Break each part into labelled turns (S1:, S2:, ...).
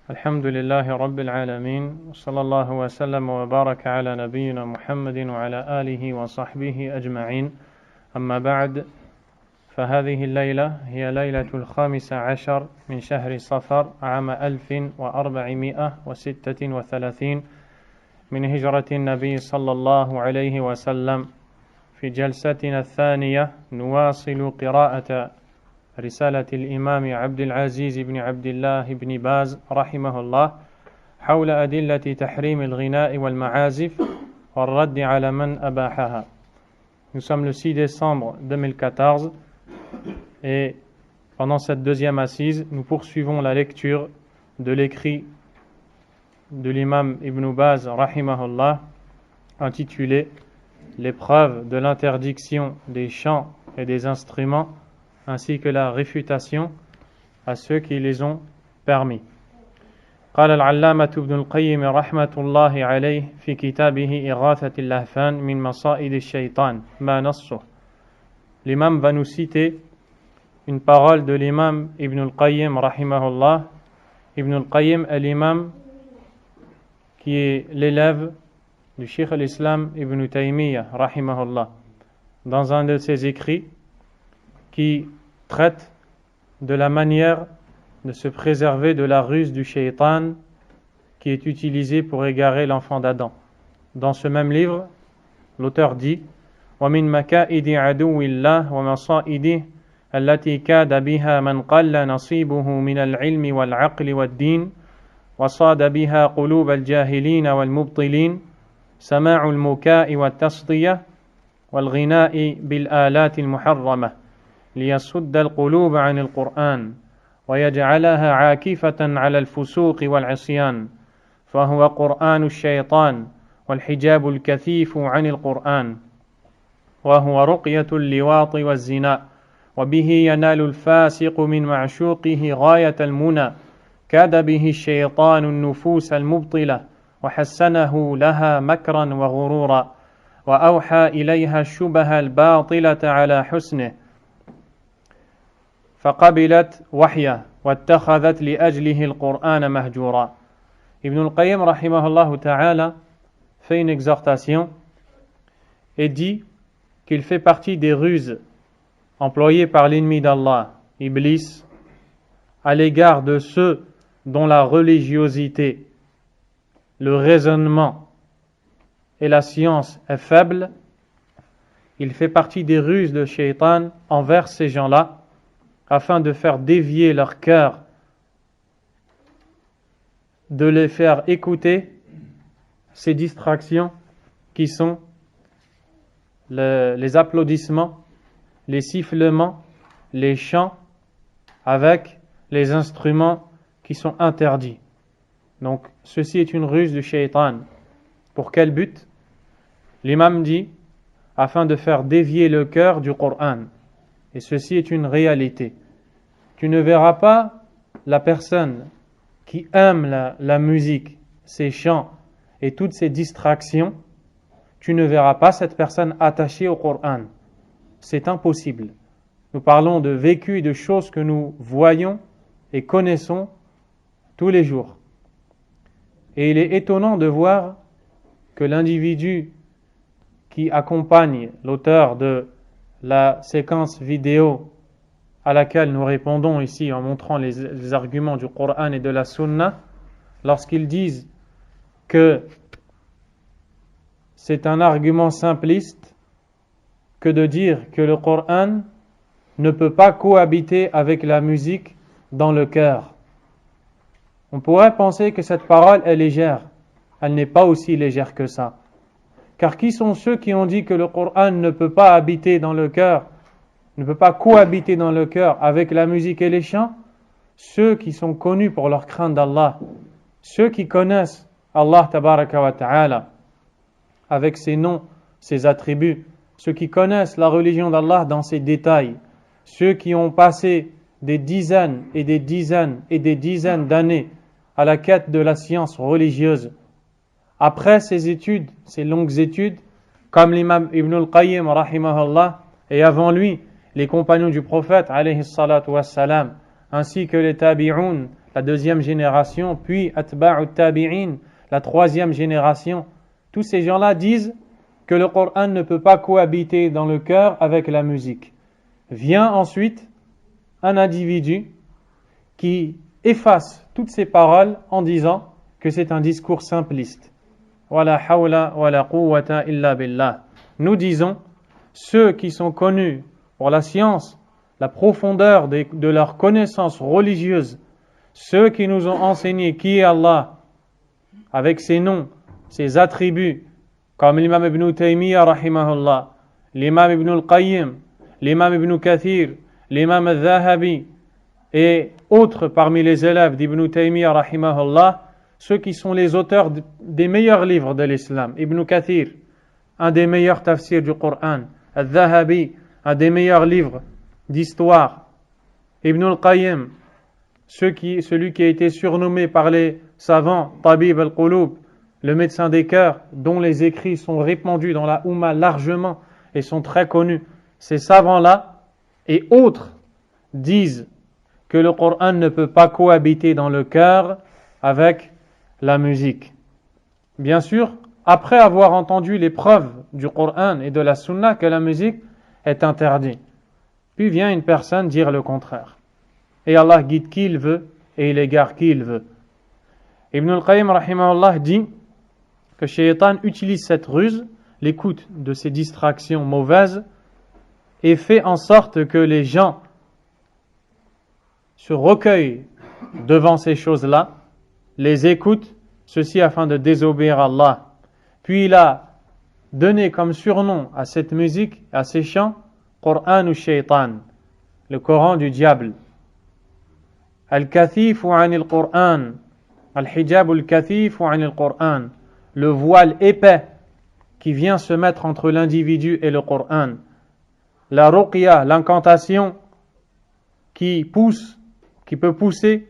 S1: الحمد لله رب العالمين وصلى الله وسلم وبارك على نبينا محمد وعلى آله وصحبه أجمعين أما بعد فهذه الليلة هي ليلة 15 من شهر صفر عام 1436 من هجرة النبي صلى الله عليه وسلم. في جلستنا الثانية نواصل قراءة رسالة الإمام عبد العزيز بن عبد الله بن باز رحمه الله حول أدلة تحريم الغناء والمعازف والرد على من أباحها. Nous sommes le 6 décembre 2014 et pendant cette deuxième assise, nous poursuivons la lecture de l'écrit de l'imam Ibn Baz rahimahullah intitulé Les preuves de l'interdiction des chants et des instruments ainsi que la réfutation à ceux qui les ont permis. قال العلامة ابن القيم رحمة الله عليه في كتابه إغاثة اللهفان من مصائد الشيطان ما نصه. L'imam va nous citer une parole de l'imam Ibn al-Qayyim rahimahullah. Ibn al-Qayyim est l'imam qui est l'élève du Cheikh al-Islam Ibn Taymiyyah rahimahullah, dans un de ses écrits qui traite de la manière de se préserver de la ruse du shaitan qui est utilisée pour égarer l'enfant d'Adam. Dans ce même livre, l'auteur dit وَمِنْ مَكَائِدِ عَدُوِّ اللَّهِ وَمَصَائِدِهِ التي كاد بها من قل نصيبه من العلم والعقل والدين وصاد بها قلوب الجاهلين والمبطلين سماع المكاء والتصدية والغناء بالآلات المحرمة ليصد القلوب عن القرآن ويجعلها عاكفة على الفسوق والعصيان فهو قرآن الشيطان والحجاب الكثيف عن القرآن وهو رقية اللواط والزنا وبه ينال الفاسق من معشوقه غاية المنى كاد به الشيطان النفوس المبطلة وحسنه لها مكرا وغرورا وأوحى إليها الشبه الباطلة على حسنه فقبلت وحيه واتخذت لأجله القرآن مهجورا. Ibn al-Qayyim rahimahullah ta'ala fait une exhortation et dit qu'il fait partie des ruses employées par l'ennemi d'Allah, Iblis, à l'égard de ceux dont la religiosité, le raisonnement et la science est faible. Il fait partie des ruses de Shaitan envers ces gens-là afin de faire dévier leur cœur, de les faire écouter ces distractions qui sont les applaudissements, les sifflements, les chants avec les instruments qui sont interdits. Donc ceci est une ruse du Shaitan. Pour quel but? L'imam dit afin de faire dévier le cœur du Coran. Et ceci est une réalité. Tu ne verras pas la personne qui aime la musique, ces chants et toutes ces distractions, tu ne verras pas cette personne attachée au Coran. C'est impossible. Nous parlons de vécu, de choses que nous voyons et connaissons tous les jours. Et il est étonnant de voir que l'individu qui accompagne l'auteur de la séquence vidéo à laquelle nous répondons ici en montrant les arguments du Coran et de la Sunna, lorsqu'ils disent que c'est un argument simpliste que de dire que le Coran ne peut pas cohabiter avec la musique dans le cœur. On pourrait penser que cette parole est légère. Elle n'est pas aussi légère que ça. Car qui sont ceux qui ont dit que le Coran ne peut pas habiter dans le cœur, ne peut pas cohabiter dans le cœur avec la musique et les chants? Ceux qui sont connus pour leur crainte d'Allah, ceux qui connaissent Allah tabaraka wa ta'ala avec ses noms, ses attributs, ceux qui connaissent la religion d'Allah dans ses détails, ceux qui ont passé des dizaines et des dizaines et des dizaines d'années à la quête de la science religieuse. Après ces études, ces longues études, comme l'imam Ibn al-Qayyim rahimahullah, et avant lui, les compagnons du prophète alayhi salatu wassalam, ainsi que les tabi'un, la deuxième génération, puis atba'u tabi'in, la troisième génération. Tous ces gens-là disent que le Coran ne peut pas cohabiter dans le cœur avec la musique. Vient ensuite un individu qui efface toutes ces paroles en disant que c'est un discours simpliste. Wala hawla wala quwwata illa billah. Nous disons, ceux qui sont connus pour la science, la profondeur de leur connaissance religieuse, ceux qui nous ont enseigné qui est Allah, avec ses noms, ses attributs, comme l'imam Ibn Taymiyyah rahimahullah, l'imam Ibn al-Qayyim, l'imam Ibn Kathir, l'imam al-Zahabi et autres parmi les élèves d'Ibn Taymiyyah rahimahullah, ceux qui sont les auteurs des meilleurs livres de l'islam. Ibn Kathir, un des meilleurs tafsirs du Coran, al-Zahabi, un des meilleurs livres d'histoire, Ibn al-Qayyim, celui qui a été surnommé par les savants Tabib al-Qulub, le médecin des cœurs, dont les écrits sont répandus dans la Oumma largement et sont très connus. Ces savants-là et autres disent que le Coran ne peut pas cohabiter dans le cœur avec la musique. Bien sûr, après avoir entendu les preuves du Coran et de la Sunna que la musique est interdite. Puis vient une personne dire le contraire. Et Allah guide qui il veut et il égare qui il veut. Ibn al-Qayyim rahimahullah dit que Shaitan utilise cette ruse, l'écoute de ces distractions mauvaises, et fait en sorte que les gens se recueillent devant ces choses-là, les écoutent, ceci afin de désobéir à Allah. Puis il a donné comme surnom à cette musique, à ces chants, Coran ou Shaitan, le Coran du diable. Al-Kathifu anil Qur'an, Al-Hijab al-Kathifu anil Qur'an, le voile épais qui vient se mettre entre l'individu et le Coran. La ruqya, l'incantation qui peut pousser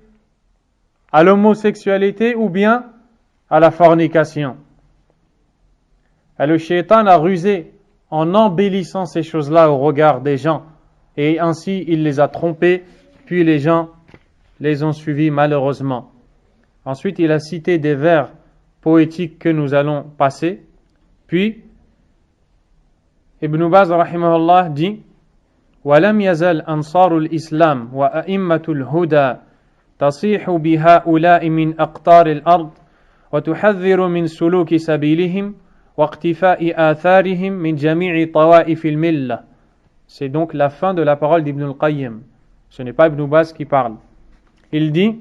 S1: à l'homosexualité ou bien à la fornication. Et le shaitan a rusé en embellissant ces choses-là au regard des gens. Et ainsi, il les a trompés, puis les gens les ont suivis malheureusement. Ensuite, il a cité des vers poétiques que nous allons passer. Puis, Ibn Baz rahimahullah dit وَلَمْ يَزَلْ أَنصَارُ الْإِسْلَامِ وَأَئِمَّةُ الْهُدَى تَصِيحُ بِهَؤُلَاءِ مِنْ أَقْطَارِ الْأَرْضِ وَتُحَذِّرُ مِنْ سُلُوكِ سَبِيلِهِمْ وَاقْتِفَاءِ آثَارِهِمْ مِنْ جَمِيعِ طَوَائِفِ الْمِلَّةِ. C'est donc la fin de la parole d'Ibn al-Qayyim. Ce n'est pas Ibn Baz qui parle. Il dit,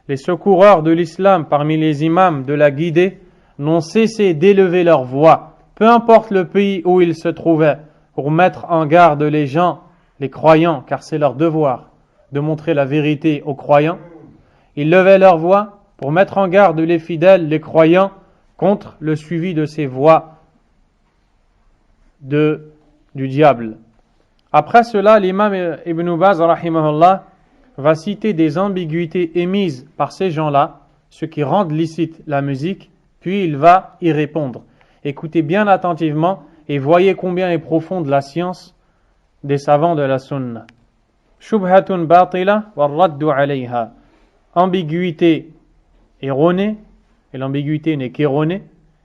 S1: les secoureurs de l'islam parmi les imams de la guidée n'ont cessé d'élever leur voix, peu importe le pays où ils se trouvaient, pour mettre en garde les gens, les croyants, car c'est leur devoir de montrer la vérité aux croyants. Ils levaient leur voix pour mettre en garde les fidèles, les croyants, contre le suivi de ces voix du diable. Après cela, l'imam Ibn Baz rahimahullah va citer des ambiguïtés émises par ces gens-là, ceux qui rendent licite la musique, puis il va y répondre. Écoutez bien attentivement et voyez combien est profonde la science des savants de la sunna. Shubhatun batila wa raddu alayha. Ambiguïté erronée, et l'ambiguïté n'est qu'erronée,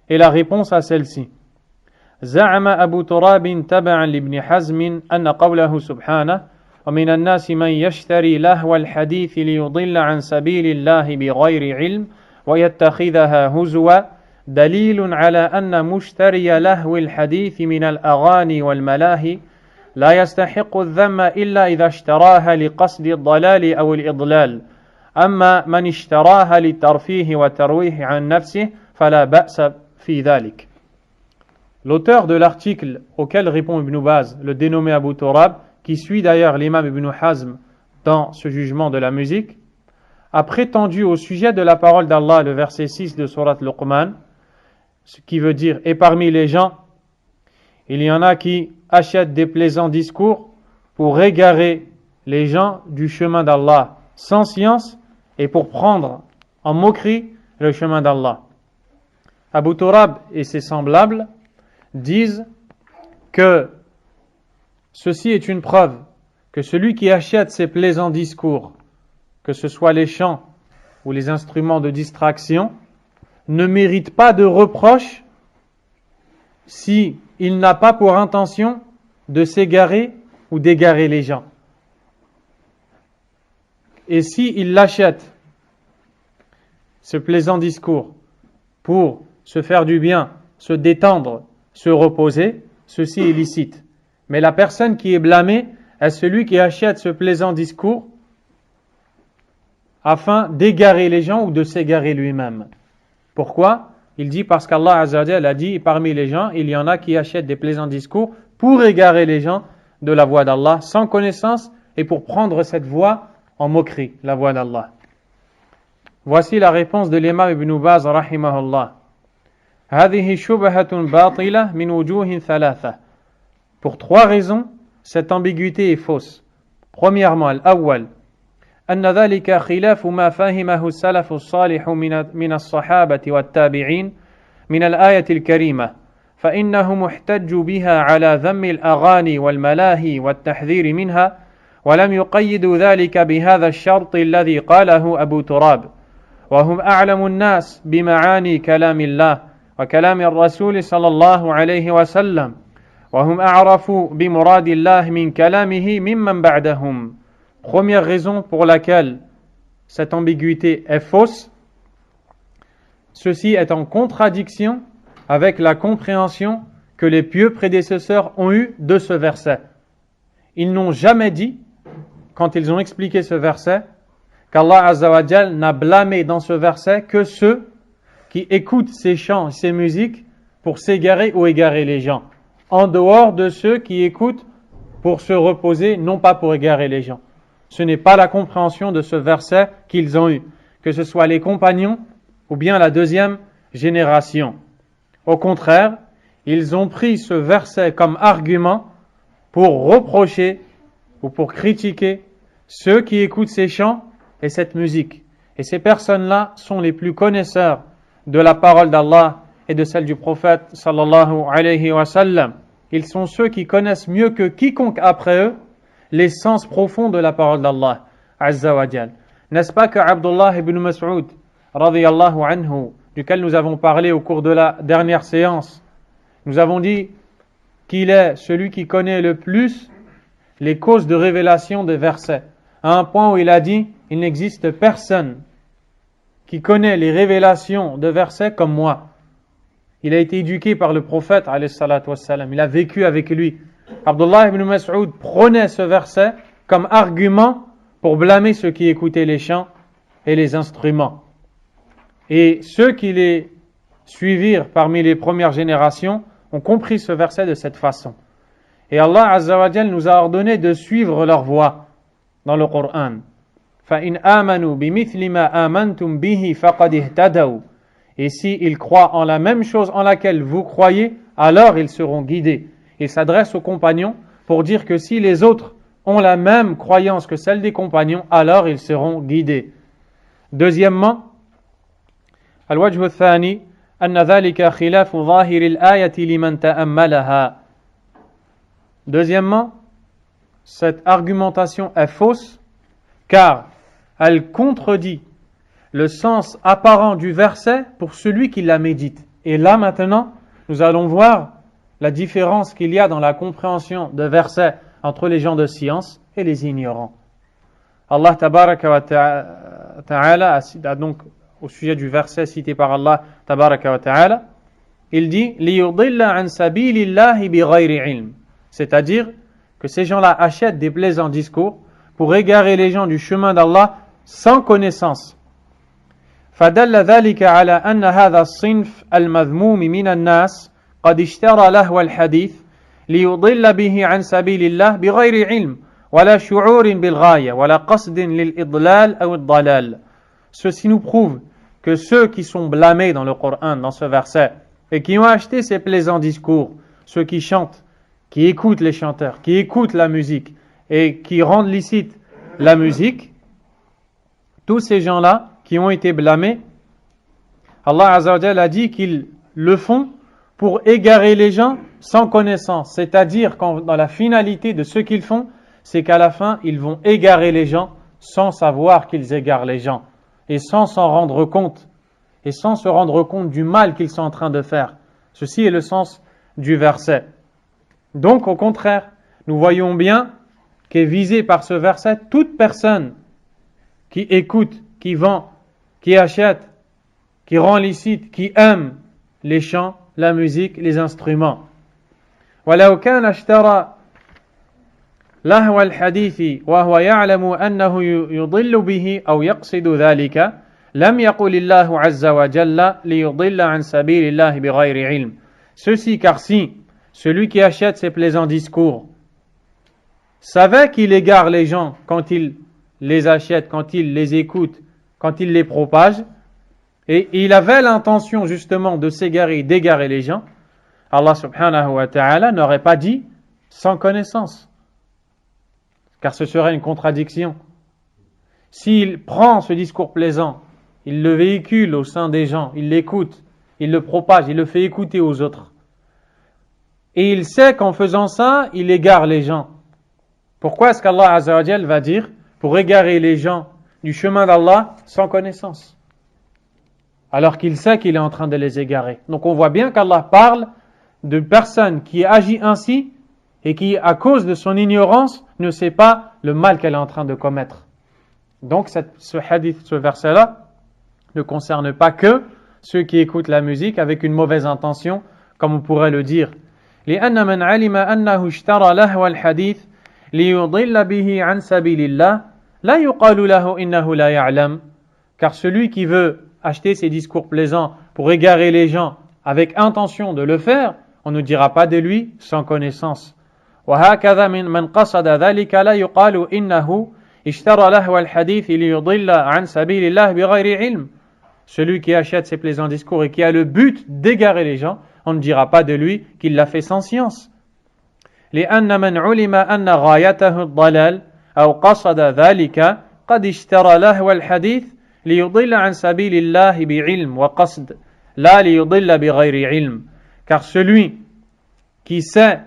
S1: et la réponse à celle-ci. زعم أبو تراب تبعا لابن حزم أن قوله سبحانه ومن الناس من يشتري لهو الحديث ليضل عن سبيل الله بغير علم ويتخذها هزوا دليل على أن مشتري لهو الحديث من الأغاني والملاهي لا يستحق الذم إلا إذا اشتراها لقصد الضلال أو الإضلال أما من اشتراها للترفيه والترويح عن نفسه فلا بأس في ذلك. L'auteur de l'article auquel répond Ibn Baz, le dénommé Abu Turab, qui suit d'ailleurs l'imam Ibn Hazm dans ce jugement de la musique, a prétendu au sujet de la parole d'Allah, le verset 6 de Surat Luqman, ce qui veut dire, et parmi les gens, il y en a qui achètent des plaisants discours pour égarer les gens du chemin d'Allah sans science et pour prendre en moquerie le chemin d'Allah. Abu Turab et ses semblables disent que ceci est une preuve que celui qui achète ces plaisants discours, que ce soit les chants ou les instruments de distraction, ne mérite pas de reproche si il n'a pas pour intention de s'égarer ou d'égarer les gens. Et si il l'achète, ce plaisant discours, pour se faire du bien, se détendre, se reposer, ceci est licite. Mais la personne qui est blâmée est celui qui achète ce plaisant discours afin d'égarer les gens ou de s'égarer lui-même. Pourquoi ? Il dit parce qu'Allah Azza wa Jalla a dit, parmi les gens, il y en a qui achètent des plaisants discours pour égarer les gens de la voie d'Allah sans connaissance et pour prendre cette voie en moquerie, la voie d'Allah. Voici la réponse de l'imam Ibn Baz rahimahullah. هذه شبهة باطلة من وجوه ثلاثة. Pour trois raisons, cette ambiguïté est fausse. Premièrement, الأول أن ذلك خلاف ما فهمه السلف الصالح من الصحابة والتابعين من الآية الكريمة فإنهم احتجوا بها على ذم الأغاني والملاهي والتحذير منها ولم يقيدوا ذلك بهذا الشرط الذي قاله أبو تراب وهم أعلم الناس بمعاني كلام الله وكلام الرسول صلى الله عليه وسلم وهم أعرف بمراد الله من كلامه ممن بعدهم. Première raison pour laquelle cette ambiguïté est fausse, ceci est en contradiction avec la compréhension que les pieux prédécesseurs ont eue de ce verset. Ils n'ont jamais dit, quand ils ont expliqué ce verset, qu'Allah Azza wa Jal n'a blâmé dans ce verset que ceux qui écoutent ces chants, ces musiques pour s'égarer ou égarer les gens, en dehors de ceux qui écoutent pour se reposer, non pas pour égarer les gens. Ce n'est pas la compréhension de ce verset qu'ils ont eu, que ce soit les compagnons ou bien la deuxième génération. Au contraire, ils ont pris ce verset comme argument pour reprocher ou pour critiquer ceux qui écoutent ces chants et cette musique. Et ces personnes-là sont les plus connaisseurs de la parole d'Allah et de celle du prophète sallallahu alayhi wa sallam. Ils sont ceux qui connaissent mieux que quiconque après eux l'essence profonde de la parole d'Allah Azza wa Jal. N'est-ce pas que Abdullah ibn Mas'ud radiyallahu anhu, duquel nous avons parlé au cours de la dernière séance, nous avons dit qu'il est celui qui connaît le plus les causes de révélation des versets, à un point où il a dit, il n'existe personne qui connaît les révélations de versets comme moi. Il a été éduqué par le prophète alayhi salatu wassalam, il a vécu avec lui. Abdullah ibn Mas'ud prenait ce verset comme argument pour blâmer ceux qui écoutaient les chants et les instruments. Et ceux qui les suivirent parmi les premières générations ont compris ce verset de cette façon. Et Allah Azza wa Jal nous a ordonné de suivre leur voie dans le Coran. فَإِنْ آمَنُوا بِمِثْلِ مَا آمَنْتُمْ بِهِ فَقَدْ اهْتَدَوْا. Et s'ils croient en la même chose en laquelle vous croyez, alors ils seront guidés. Il s'adresse aux compagnons pour dire que si les autres ont la même croyance que celle des compagnons, alors ils seront guidés. Deuxièmement, الوجه الثاني أن ذلك خلاف ظاهر الآية لمن تأملها. Deuxièmement, cette argumentation est fausse car elle contredit le sens apparent du verset pour celui qui la médite. Et là maintenant, nous allons voir la différence qu'il y a dans la compréhension de versets entre les gens de science et les ignorants. Allah tabaraka wa ta'ala a donc au sujet du verset cité par Allah tabaraka wa ta'ala, il dit liyudilla an sabilillahi bighayri ilm, c'est-à-dire que ces gens-là achètent des plaisants discours pour égarer les gens du chemin d'Allah sans connaissance. فدل ذلك على أن هذا الصنف المذموم من الناس قد اشترى لهو الحديث ليضل به عن سبيل الله بغير علم ولا شعور بالغاية ولا قصد للإضلال أو الضلال. Ceci nous prouve que ceux qui sont blâmés dans le Coran, dans ce verset, et qui ont acheté ces plaisants discours, ceux qui chantent, qui écoutent les chanteurs, qui écoutent la musique et qui rendent licite la musique, tous ces gens-là qui ont été blâmés, Allah Azza wa Jalla a dit qu'ils le font pour égarer les gens sans connaissance. C'est-à-dire dans la finalité de ce qu'ils font, c'est qu'à la fin, ils vont égarer les gens sans savoir qu'ils égarent les gens et sans s'en rendre compte et sans se rendre compte du mal qu'ils sont en train de faire. Ceci est le sens du verset. Donc, au contraire, nous voyons bien qu'est visée par ce verset toute personne qui écoute, qui vend, qui achète, qui rend licite, qui aime les chants, la musique, les instruments. ولو كان اشترى لهو الحديث وهو يعلم أنه يضل به أو يقصد ذلك لم يقل الله عز وجل ليضل عن سبيل الله بغير علم. Ceci car si celui qui achète ces plaisants discours savait qu'il égare les gens quand il les achète, quand il les écoute, quand il les propage, et il avait l'intention justement de s'égarer, d'égarer les gens, Allah subhanahu wa ta'ala n'aurait pas dit sans connaissance, car ce serait une contradiction. S'il prend ce discours plaisant, il le véhicule au sein des gens, il l'écoute, il le propage, il le fait écouter aux autres, et il sait qu'en faisant ça, il égare les gens. Pourquoi est-ce qu'Allah Azza wa Jal va dire pour égarer les gens du chemin d'Allah sans connaissance, alors qu'il sait qu'il est en train de les égarer? Donc on voit bien qu'Allah parle de personne qui agit ainsi et qui, à cause de son ignorance, ne sait pas le mal qu'elle est en train de commettre. Donc ce hadith, ce verset-là, ne concerne pas que ceux qui écoutent la musique avec une mauvaise intention, comme on pourrait le dire. لأن من علم أنه اشترى لهو الحديث ليضل به عن سبيل الله لا يقال له إنه لا يعلم. Car celui qui veut acheter ces discours plaisants pour égarer les gens avec intention de le faire, on ne dira pas de lui sans connaissance. وهكذا من قصد ذلك لا يقال إنه اشترى لهو الحديث ليضل عن سبيل الله بغير علم. Celui qui achète ces plaisants discours et qui a le but d'égarer les gens, on ne dira pas de lui qu'il l'a fait sans science. لأن من علم أن غايته الضلال أو قصد ذلك قد اشترى لهو الحديث ليضل عن سبيل الله بعلم وقصد لا ليضل بغير علم. Car celui qui sait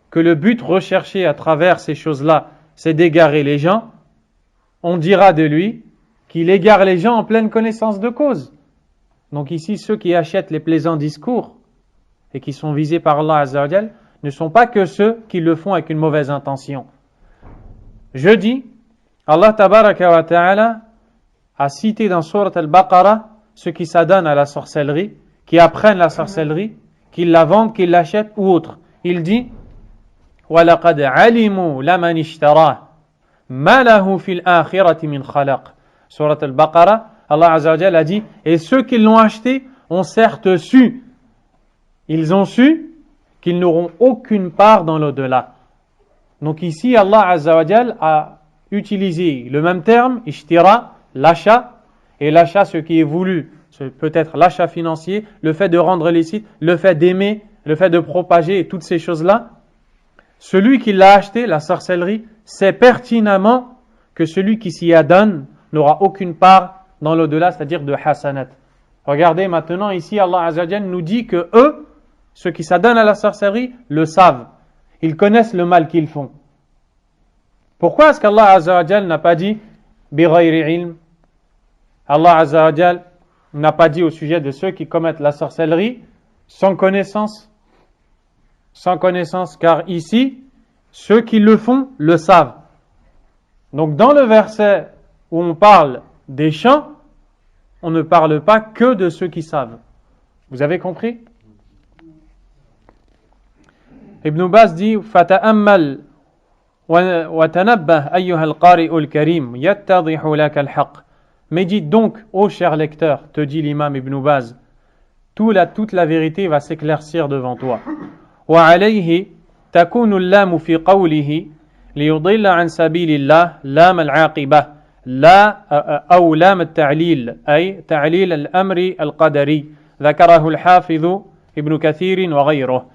S1: que le but recherché à travers ces choses-là, c'est d'égarer les gens, on dira de lui qu'il égare les gens en pleine connaissance de cause. Donc ici, ceux qui achètent les plaisants discours et qui sont visés par Allah Azza wa Jal ne sont pas que ceux qui le font avec une mauvaise intention. Jeudi, Allah Tabaraka wa Ta'ala a cité dans Surat Al-Baqarah ceux qui s'adonnent à la sorcellerie, qui apprennent la sorcellerie, qui la vendent, qui l'achètent ou autre. Il dit وَلَقَدْ عَلِمُوا لَمَنِ اشْتَرَاهُ مَا لَهُ فِي الْآخِرَةِ مِنْ خَلَقٍ. Surat Al-Baqarah, Allah Azza wa Jalla a dit, et ceux qui l'ont acheté ont certes su, ils ont su qu'ils n'auront aucune part dans l'au-delà. Donc ici, Allah Azza wa Jalla a utilisé le même terme, ishtira, l'achat, et l'achat, ce qui est voulu, peut-être l'achat financier, le fait de rendre licite, le fait d'aimer, le fait de propager et toutes ces choses-là. Celui qui l'a acheté, la sorcellerie, sait pertinemment que celui qui s'y adonne n'aura aucune part dans l'au-delà, c'est-à-dire de hasanat. Regardez maintenant ici, Allah Azza wa Jalla nous dit que eux, ceux qui s'adonnent à la sorcellerie, le savent. Ils connaissent le mal qu'ils font. Pourquoi est-ce qu'Allah Azza wa Jalla n'a pas dit bighayri ilm? Allah Azza wa Jalla n'a pas dit au sujet de ceux qui commettent la sorcellerie sans connaissance. Sans connaissance, car ici, ceux qui le font le savent. Donc dans le verset où on parle des chants, on ne parle pas que de ceux qui savent. Vous avez compris? Ibn Baz dit فَتَأَمَّلْ وَتَنَبَّهْ أَيُّهَا الْقَارِئُ الْكَرِيمُ يَتَّضِحُ لَكَ الْحَقِّ. Médite donc, ô cher lecteur, te dit l'imam Ibn Baz, toute la vérité va s'éclaircir devant toi. وعليه تكون اللام في قوله ليضل عن سبيل الله لام العاقبة لا أو لام التعليل أي تعليل الأمر القدري ذكره الحافظ ابن كثير وغيره.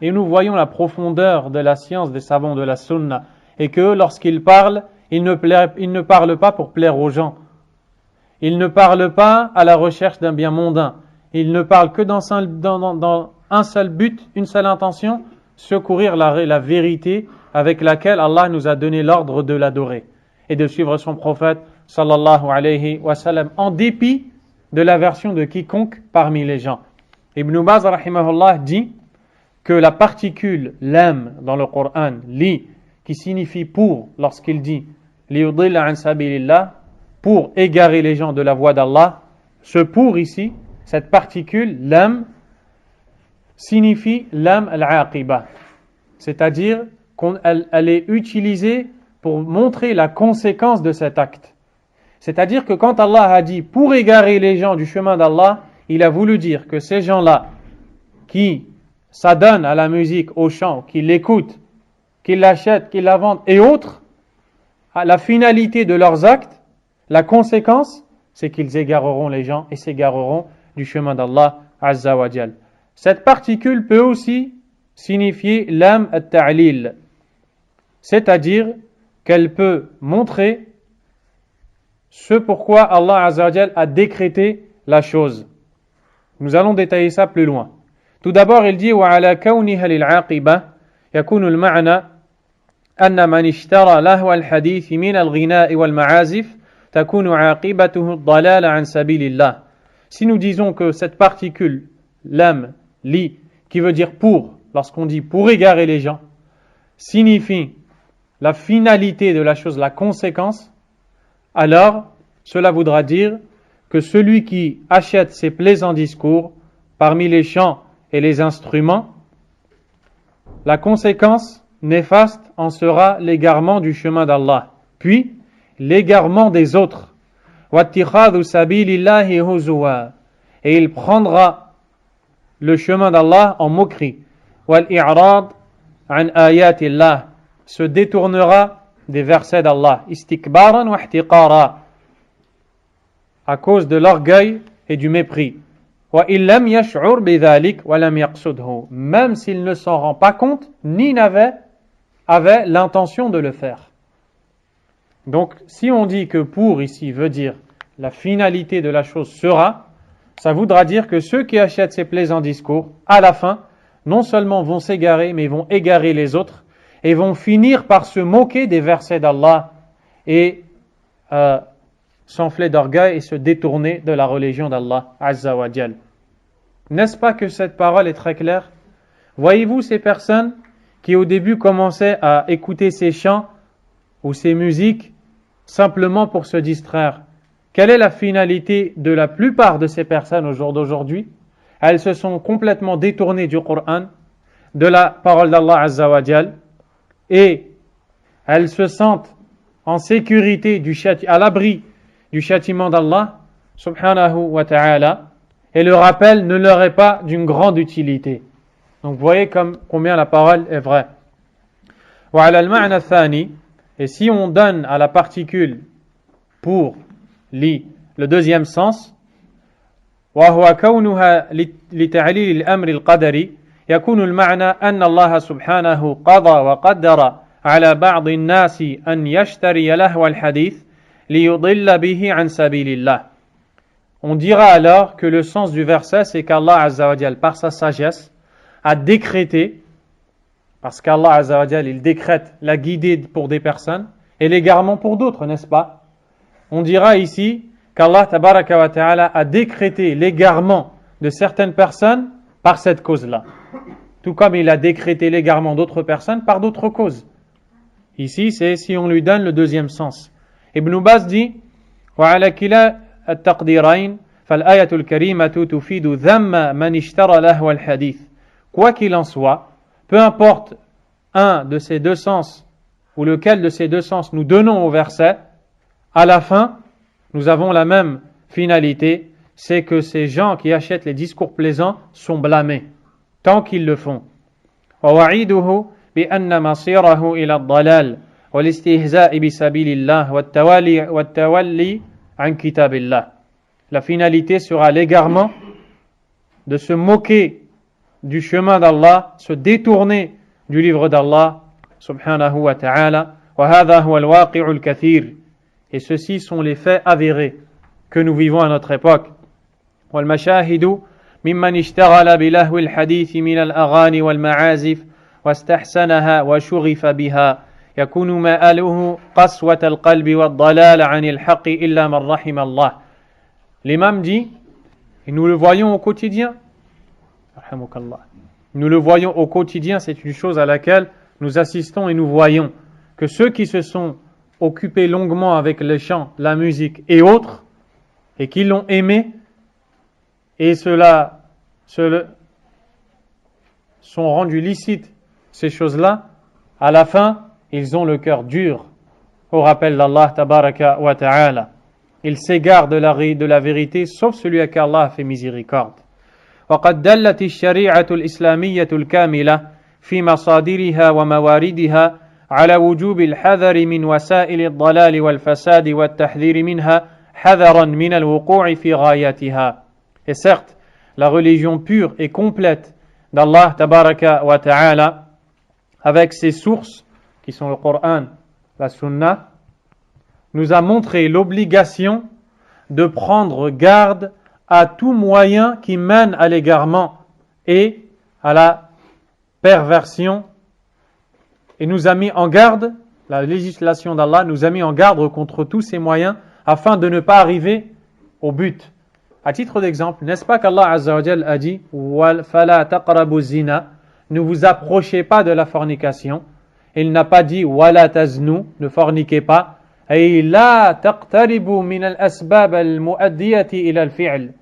S1: Et nous voyons la profondeur de la science des savants de la sunna et que lorsqu'ils parlent, ils ne parlent pas pour plaire aux gens. Ils ne parlent pas à la recherche d'un bien mondain. Ils ne parlent que dans un seul but, une seule intention, secourir la vérité avec laquelle Allah nous a donné l'ordre de l'adorer. et de suivre son prophète sallallahu alayhi wa sallam, en dépit de la version de quiconque parmi les gens. Ibn Baz rahimahullah dit que la particule lam dans le Coran, li, qui signifie pour, lorsqu'il dit liyudilla an sabilillah, pour égarer les gens de la voie d'Allah, ce pour ici, cette particule lam, signifie lam al-aqiba, c'est-à-dire qu'elle est utilisée pour montrer la conséquence de cet acte. C'est-à-dire que quand Allah a dit pour égarer les gens du chemin d'Allah, il a voulu dire que ces gens-là qui s'adonnent à la musique, au chant, qui l'écoutent, qui l'achètent, qui la vendent et autres, la finalité de leurs actes, la conséquence, c'est qu'ils égareront les gens et s'égareront du chemin d'Allah Azza wa Jal. Cette particule peut aussi signifier lam at-ta'lil, c'est-à-dire qu'elle peut montrer ce pourquoi Allah Azza wa Jal a décrété la chose. Nous allons détailler ça plus loin. Tout d'abord, il dit وعلى كونها للعاقبة يكون المعنى أن من اشترى لهو الحديث من الغناء والمعازف تكون عاقبته الضلال عن سبيل الله. Si nous disons que cette particule lam, li, qui veut dire pour, lorsqu'on dit pour égarer les gens, signifie la finalité de la chose, la conséquence, alors cela voudra dire que celui qui achète ces plaisants discours parmi les chants et les instruments, la conséquence néfaste en sera l'égarement du chemin d'Allah, puis l'égarement des autres. Et il prendra le chemin d'Allah en moquerie. Se détournera des versets d'Allah. Istikbaran wa ihtiqara, à cause de l'orgueil et du mépris. Même s'il ne s'en rend pas compte, ni avait l'intention de le faire. Donc, si on dit que pour ici veut dire la finalité de la chose sera, ça voudra dire que ceux qui achètent ces plaisants discours, à la fin, non seulement vont s'égarer, mais vont égarer les autres, et vont finir par se moquer des versets d'Allah et s'enfler d'orgueil et se détourner de la religion d'Allah Azza wa Jal. N'est-ce pas que cette parole est très claire? Voyez-vous ces personnes qui au début commençaient à écouter ces chants ou ces musiques simplement pour se distraire? Quelle est la finalité de la plupart de ces personnes au jour d'aujourd'hui? Elles se sont complètement détournées du Coran, de la parole d'Allah Azza wa Jal, et elles se sentent en sécurité à l'abri du châtiment d'Allah subhanahu wa ta'ala, et le rappel ne leur est pas d'une grande utilité. Donc vous voyez combien la parole est vraie. وعلى المعنى الثاني, et si on donne à la particule pour li le deuxième sens, وهو كونها لتعليل الأمر القدري, يكون المعنى أن الله سبحانه قضى وقدر على بعض الناس أن يشتري لهو الحديث ليضل به عن سبيل الله. On dira alors que le sens du verset, c'est qu'Allah Azza wa Jal, par sa sagesse, a décrété, parce qu'Allah Azza wa Jal, il décrète la guidée pour des personnes et l'égarement pour d'autres, n'est-ce pas? On dira ici qu'Allah Tabaraka wa Ta'ala a décrété l'égarement de certaines personnes par cette cause-là. Tout comme il a décrété l'égarement d'autres personnes par d'autres causes. Ici, c'est si on lui donne le deuxième sens. Ibn Baz dit وعلى كلا التقديرين فالآية الكريمة تفيد ذم من اشترى لهو الحديث. Quoi qu'il en soit, peu importe un de ces deux sens ou lequel de ces deux sens nous donnons au verset, à la fin, nous avons la même finalité, c'est que ces gens qui achètent les discours plaisants sont blâmés, tant qu'ils le font. ووعيده بأن مصيره إلى الضلال والاستهزاء بسبيل الله والتولي عن كتاب الله. La finalité sera l'égarement, de se moquer du chemin d'Allah, se détourner du livre d'Allah subhanahu wa ta'ala. وهذا هو الواقع الكثير. Et ceux-ci sont les faits avérés que nous vivons à notre époque. والمشاهد ممن اشتغل بلهو الحديث من الأغاني والمعازف واستحسنها وشغف بها يكون مآله قسوة القلب والضلال عن الحق إلا من رحم الله. L'imam dit, et nous le voyons au quotidien, nous le voyons au quotidien, c'est une chose à laquelle nous assistons et nous voyons que ceux qui se sont occupés longuement avec le chant, la musique et autres, et qui l'ont aimé, et cela sont rendus licites, ces choses-là, à la fin, ils ont le cœur dur au rappel d'Allah tabaraka wa ta'ala. Ils s'égarent de la vérité, sauf celui à qui Allah a fait miséricorde. وقد دلت الشريعة الإسلامية الكاملة في مصادرها ومواردها على وجوب الحذر من وسائل الضلال والفساد والتحذير منها حذرا من الوقوع في غاياتها. Et certes, la religion pure et complète d'Allah tabaraka wa ta'ala, avec ses sources, qui sont le Coran, la Sunna, nous a montré l'obligation de prendre garde à tout moyen qui mène à l'égarement et à la perversion, et nous a mis en garde, la législation d'Allah nous a mis en garde contre tous ces moyens afin de ne pas arriver au but. À titre d'exemple, n'est-ce pas qu'Allah Azza wa Jal a dit فَلَا تَقْرَبُوا الزِّنَا, ne vous approchez pas de la fornication. Il n'a pas dit وَلَا تَزْنُوا, ne forniquez pas. أي لا تقتربوا من الأسباب المؤدية إلى الفعل.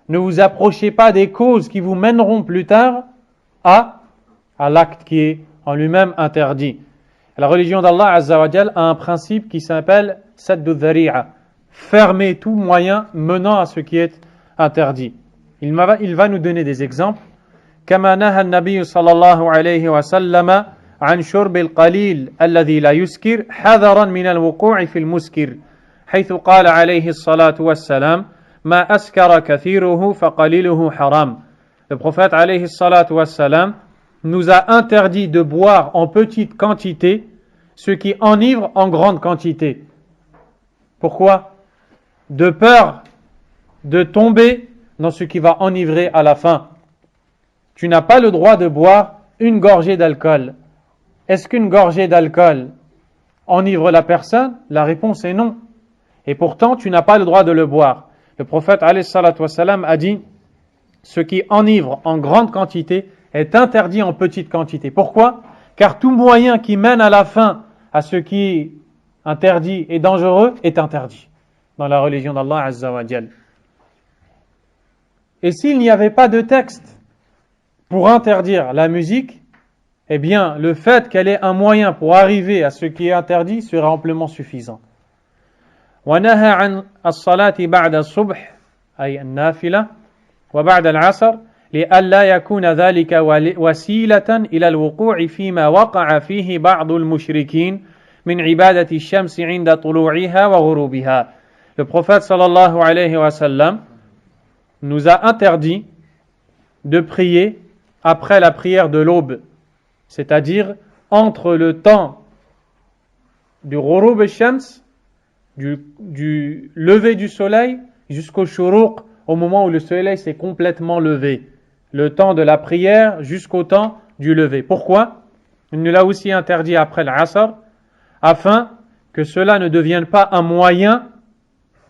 S1: Ne vous approchez pas des causes qui vous mèneront plus tard à l'acte qui est en lui-même interdit. La religion d'Allah Azza wa Jal a un principe qui s'appelle saddu dhari'a, fermer tout moyen menant à ce qui est interdit. Il va nous donner des exemples. كما نهى النبي صلى الله عليه وسلم عن شرب القليل الذي لا يسكر حذرا من الوقوع في المسكر حيث قال عليه الصلاة والسلام ما أسكر كثيره فقليله حرام. Le prophète عليه الصلاة والسلام nous a interdit de boire en petite quantité ce qui enivre en grande quantité. Pourquoi? De peur de tomber dans ce qui va enivrer à la fin. Tu n'as pas le droit de boire une gorgée d'alcool. Est-ce qu'une gorgée d'alcool enivre la personne? La réponse est non. Et pourtant, tu n'as pas le droit de le boire. Le prophète alayhi salatu wassalam a dit ce qui enivre en grande quantité est interdit en petite quantité. Pourquoi? Car tout moyen qui mène à la fin à ce qui est interdit et dangereux est interdit dans la religion d'Allah Azza wa Jal. Et s'il n'y avait pas de texte pour interdire la musique, eh bien, le fait qu'elle ait un moyen pour arriver à ce qui est interdit sera amplement suffisant. وَنَهَى عَنْ الصَّلَاةِ بَعْدَ الصُّبْحِ أي النافلة وبعد العصر لئلا يكون ذلك وسيلة إلى الوقوع فيما وقع فيه بعض المشركين من عبادة الشمس عند طلوعها وغروبها. Le prophète sallallahu alayhi wa sallam nous a interdit de prier après la prière de l'aube, c'est-à-dire entre le temps du ghurub al-shams, du lever du soleil, jusqu'au shuruq, au moment où le soleil s'est complètement levé. Le temps de la prière jusqu'au temps du lever. Pourquoi? Il nous l'a aussi interdit après l'asr, afin que cela ne devienne pas un moyen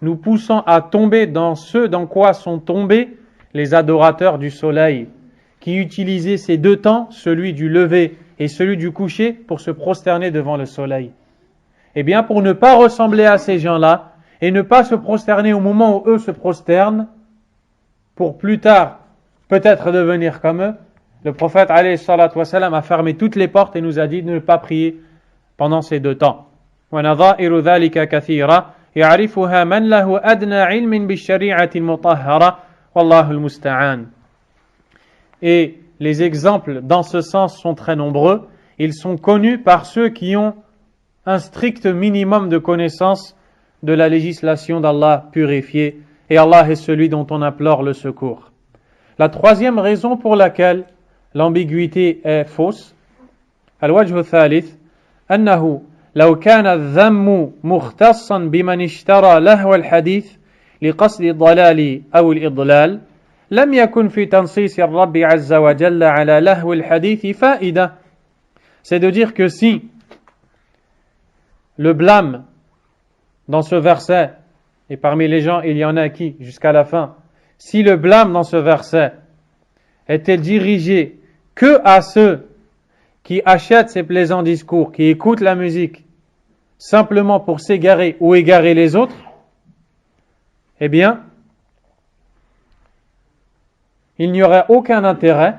S1: nous poussant à tomber dans ce dans quoi sont tombés les adorateurs du soleil, qui utilisaient ces deux temps, celui du lever et celui du coucher, pour se prosterner devant le soleil. Eh bien, pour ne pas ressembler à ces gens-là, et ne pas se prosterner au moment où eux se prosternent, pour plus tard peut-être devenir comme eux, le prophète alayhi salatu wassalam a fermé toutes les portes et nous a dit de ne pas prier pendant ces deux temps. وَنَظَائِرُ ذَلِكَ كَثِيرًا يَعْرِفُهَا مَنْ لَهُ أَدْنَى عِلْمٍ بِالشَّرِيعَةِ الْمُطَهَّرَةِ وَاللَّهُ الْمُسْتَعَانِ. Et les exemples dans ce sens sont très nombreux. Ils sont connus par ceux qui ont un strict minimum de connaissance de la législation d'Allah purifiée, et Allah est celui dont on implore le secours. La troisième raison pour laquelle l'ambiguïté est fausse, الوجه الثالث أنه لو كان الذم مختصا بمن اشترى لهو الحديث لقصد الضلال أو الإضلال لم يكن في تنصيص الرب عز وجل على لهو الحديث فائدة. C'est de dire que si le blâme dans ce verset, et parmi les gens, il y en a qui, jusqu'à la fin, si le blâme dans ce verset était dirigé que à ceux qui achètent ces plaisants discours, qui écoutent la musique, simplement pour s'égarer ou égarer les autres, eh bien, il n'y aurait aucun intérêt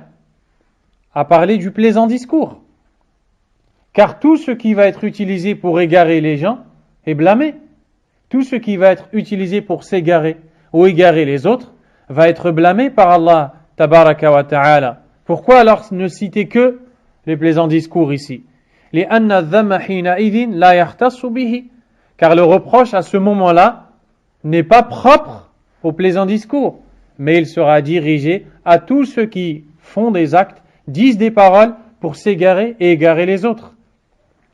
S1: à parler du plaisant discours. Car tout ce qui va être utilisé pour égarer les gens est blâmé. Tout ce qui va être utilisé pour s'égarer ou égarer les autres va être blâmé par Allah tabaraka wa ta'ala. Pourquoi alors ne citer que les plaisants discours ici? لأن الذم حينئذ لا يختص به. Car le reproche à ce moment-là n'est pas propre aux plaisants discours, mais il sera dirigé à tous ceux qui font des actes, disent des paroles pour s'égarer et égarer les autres.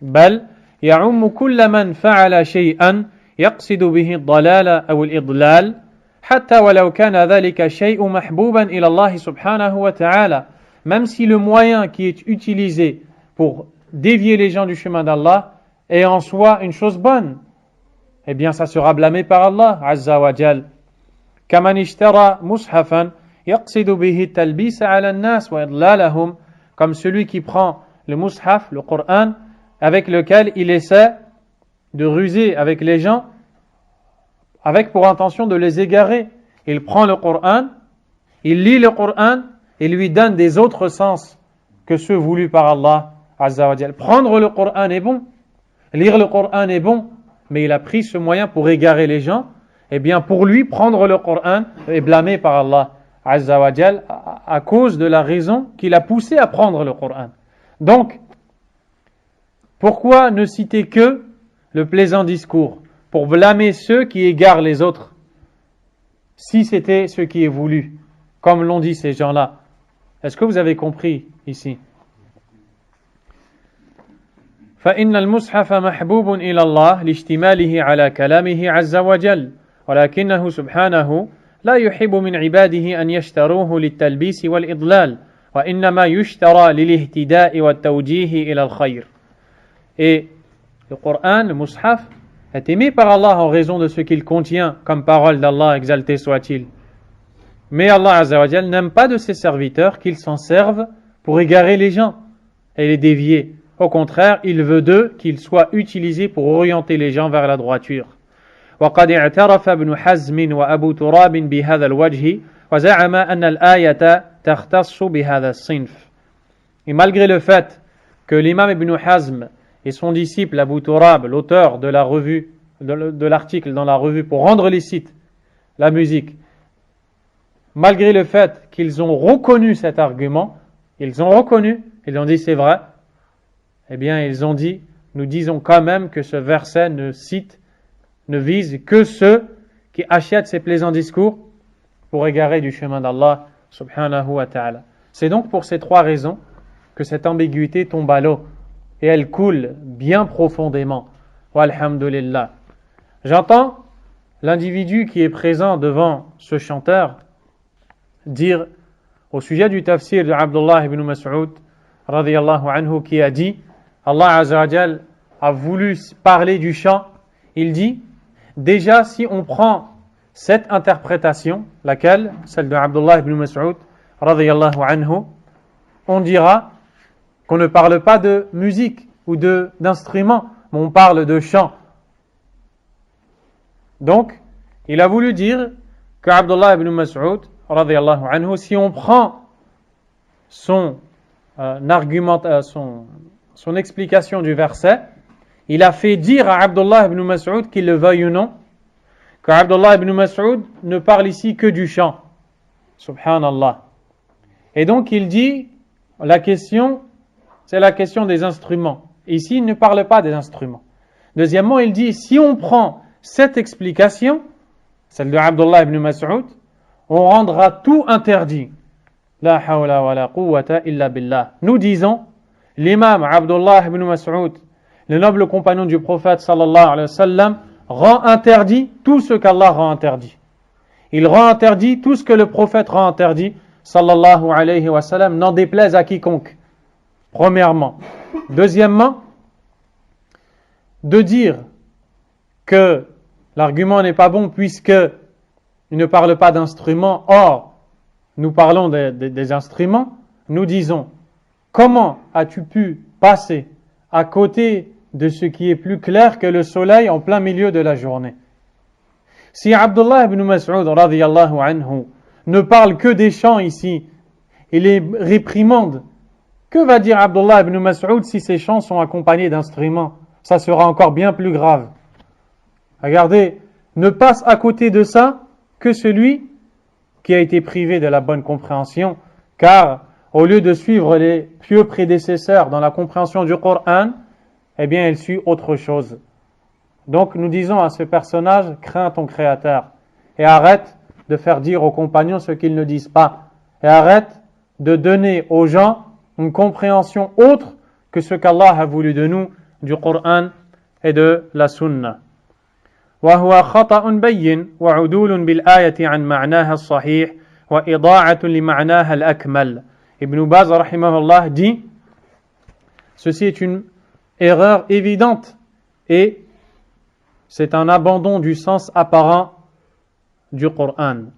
S1: بل يعم كل من فعل شيئا يقصد به الضلال أو الإضلال حتى ولو كان ذلك شيء محبوبا إلى الله سبحانه وتعالى. Même si le moyen qui est utilisé pour dévier les gens du chemin d'Allah est en soi une chose bonne, eh bien ça sera blâmé par Allah Azza wa Jal. كمن اشترى مصحفا يقصد به التلبيس على الناس وإضلالهم. Comme celui qui prend le mushaf, le Coran, avec lequel il essaie de ruser avec les gens, avec pour intention de les égarer. Il prend le Coran, il lit le Coran et lui donne des autres sens que ceux voulus par Allah Azza wa Jal. Prendre le Coran est bon, lire le Coran est bon, mais il a pris ce moyen pour égarer les gens. Eh bien, pour lui, prendre le Coran est blâmé par Allah Azza wa Jal à cause de la raison qui l'a poussé à prendre le Coran. Donc, pourquoi ne citer que le plaisant discours? Pour blâmer ceux qui égarent les autres, si c'était ce qui est voulu, comme l'ont dit ces gens-là. Est-ce que vous avez compris ici? فإن المصحف محبوب إلى الله لاشتماله على كلامه عز وجل ولكنه سبحانه لا يحب من عباده أن يشتروه للتلبيس والإضلال وإنما يشترى للاهتداء والتوجيه إلى الخير. Et le Coran, le mushaf, est aimé par Allah en raison de ce qu'il contient comme parole d'Allah, exalté soit-il. Mais Allah Azza wa Jal n'aime pas de ses serviteurs qu'ils s'en servent pour égarer les gens et les dévier. Au contraire, il veut d'eux qu'ils soient utilisés pour orienter les gens vers la droiture. وقد اعترف ابن حزم وأبو تراب بهذا الوجه وزعم أن الآية تختص بهذا الصنف. Et malgré le fait que l'imam Ibn Hazm et son disciple Abu Turab, l'auteur de la revue, de l'article dans la revue pour rendre licite la musique, malgré le fait qu'ils ont reconnu cet argument, ils ont dit c'est vrai, eh bien ils ont dit, nous disons quand même que ce verset ne vise que ceux qui achètent ces plaisants discours pour égarer du chemin d'Allah subhanahu wa ta'ala. C'est donc pour ces trois raisons que cette ambiguïté tombe à l'eau et elle coule bien profondément. Walhamdulillah. J'entends l'individu qui est présent devant ce chanteur dire au sujet du tafsir de Abdullah ibn Mas'ud radiyallahu anhu qui a dit Allah Azza wa Jal a voulu parler du chant. Il dit déjà si on prend cette interprétation, laquelle, celle de Abdullah ibn Mas'ud radiyallahu anhu, on dira qu'on ne parle pas de musique ou d'instruments, mais on parle de chant. Donc, il a voulu dire que Abdullah ibn Mas'ud radiyallahu anhu, si on prend son explication du verset, il a fait dire à Abdullah ibn Mas'ud, qu'il le veuille ou non, que Abdullah ibn Mas'ud ne parle ici que du chant. Subhanallah. Et donc il dit, la question, c'est la question des instruments. Ici, il ne parle pas des instruments. Deuxièmement, il dit, si on prend cette explication, celle de Abdullah ibn Mas'ud, on rendra tout interdit. La hawla wa la quwwata illa billah. Nous disons, l'imam Abdullah ibn Mas'ud, le noble compagnon du prophète sallallahu alayhi wa sallam, rend interdit tout ce qu'Allah rend interdit. Il rend interdit tout ce que le prophète rend interdit, sallallahu alayhi wa sallam, n'en déplaise à quiconque. Premièrement. Deuxièmement, de dire que l'argument n'est pas bon puisque il ne parle pas d'instruments, or nous parlons des instruments, nous disons, comment as-tu pu passer à côté de ce qui est plus clair que le soleil en plein milieu de la journée? Si Abdullah ibn Mas'ud radiyallahu anhu ne parle que des chants ici, il les réprimande. Que va dire Abdullah ibn Mas'ud si ces chants sont accompagnés d'instruments? Ça sera encore bien plus grave. Regardez, ne passe à côté de ça que celui qui a été privé de la bonne compréhension, car au lieu de suivre les pieux prédécesseurs dans la compréhension du Coran, eh bien, il suit autre chose. Donc, nous disons à ce personnage, crains ton Créateur, et arrête de faire dire aux compagnons ce qu'ils ne disent pas, et arrête de donner aux gens une compréhension autre que ce qu'Allah a voulu de nous, du Coran et de la Sunna. وهو خطأ بين وعدول بالآية عن معناها الصحيح وإضاعة لمعناها الأكمل. Ibn Baz rahimahullah dit, ceci est une erreur évidente et c'est un abandon du sens apparent du Coran.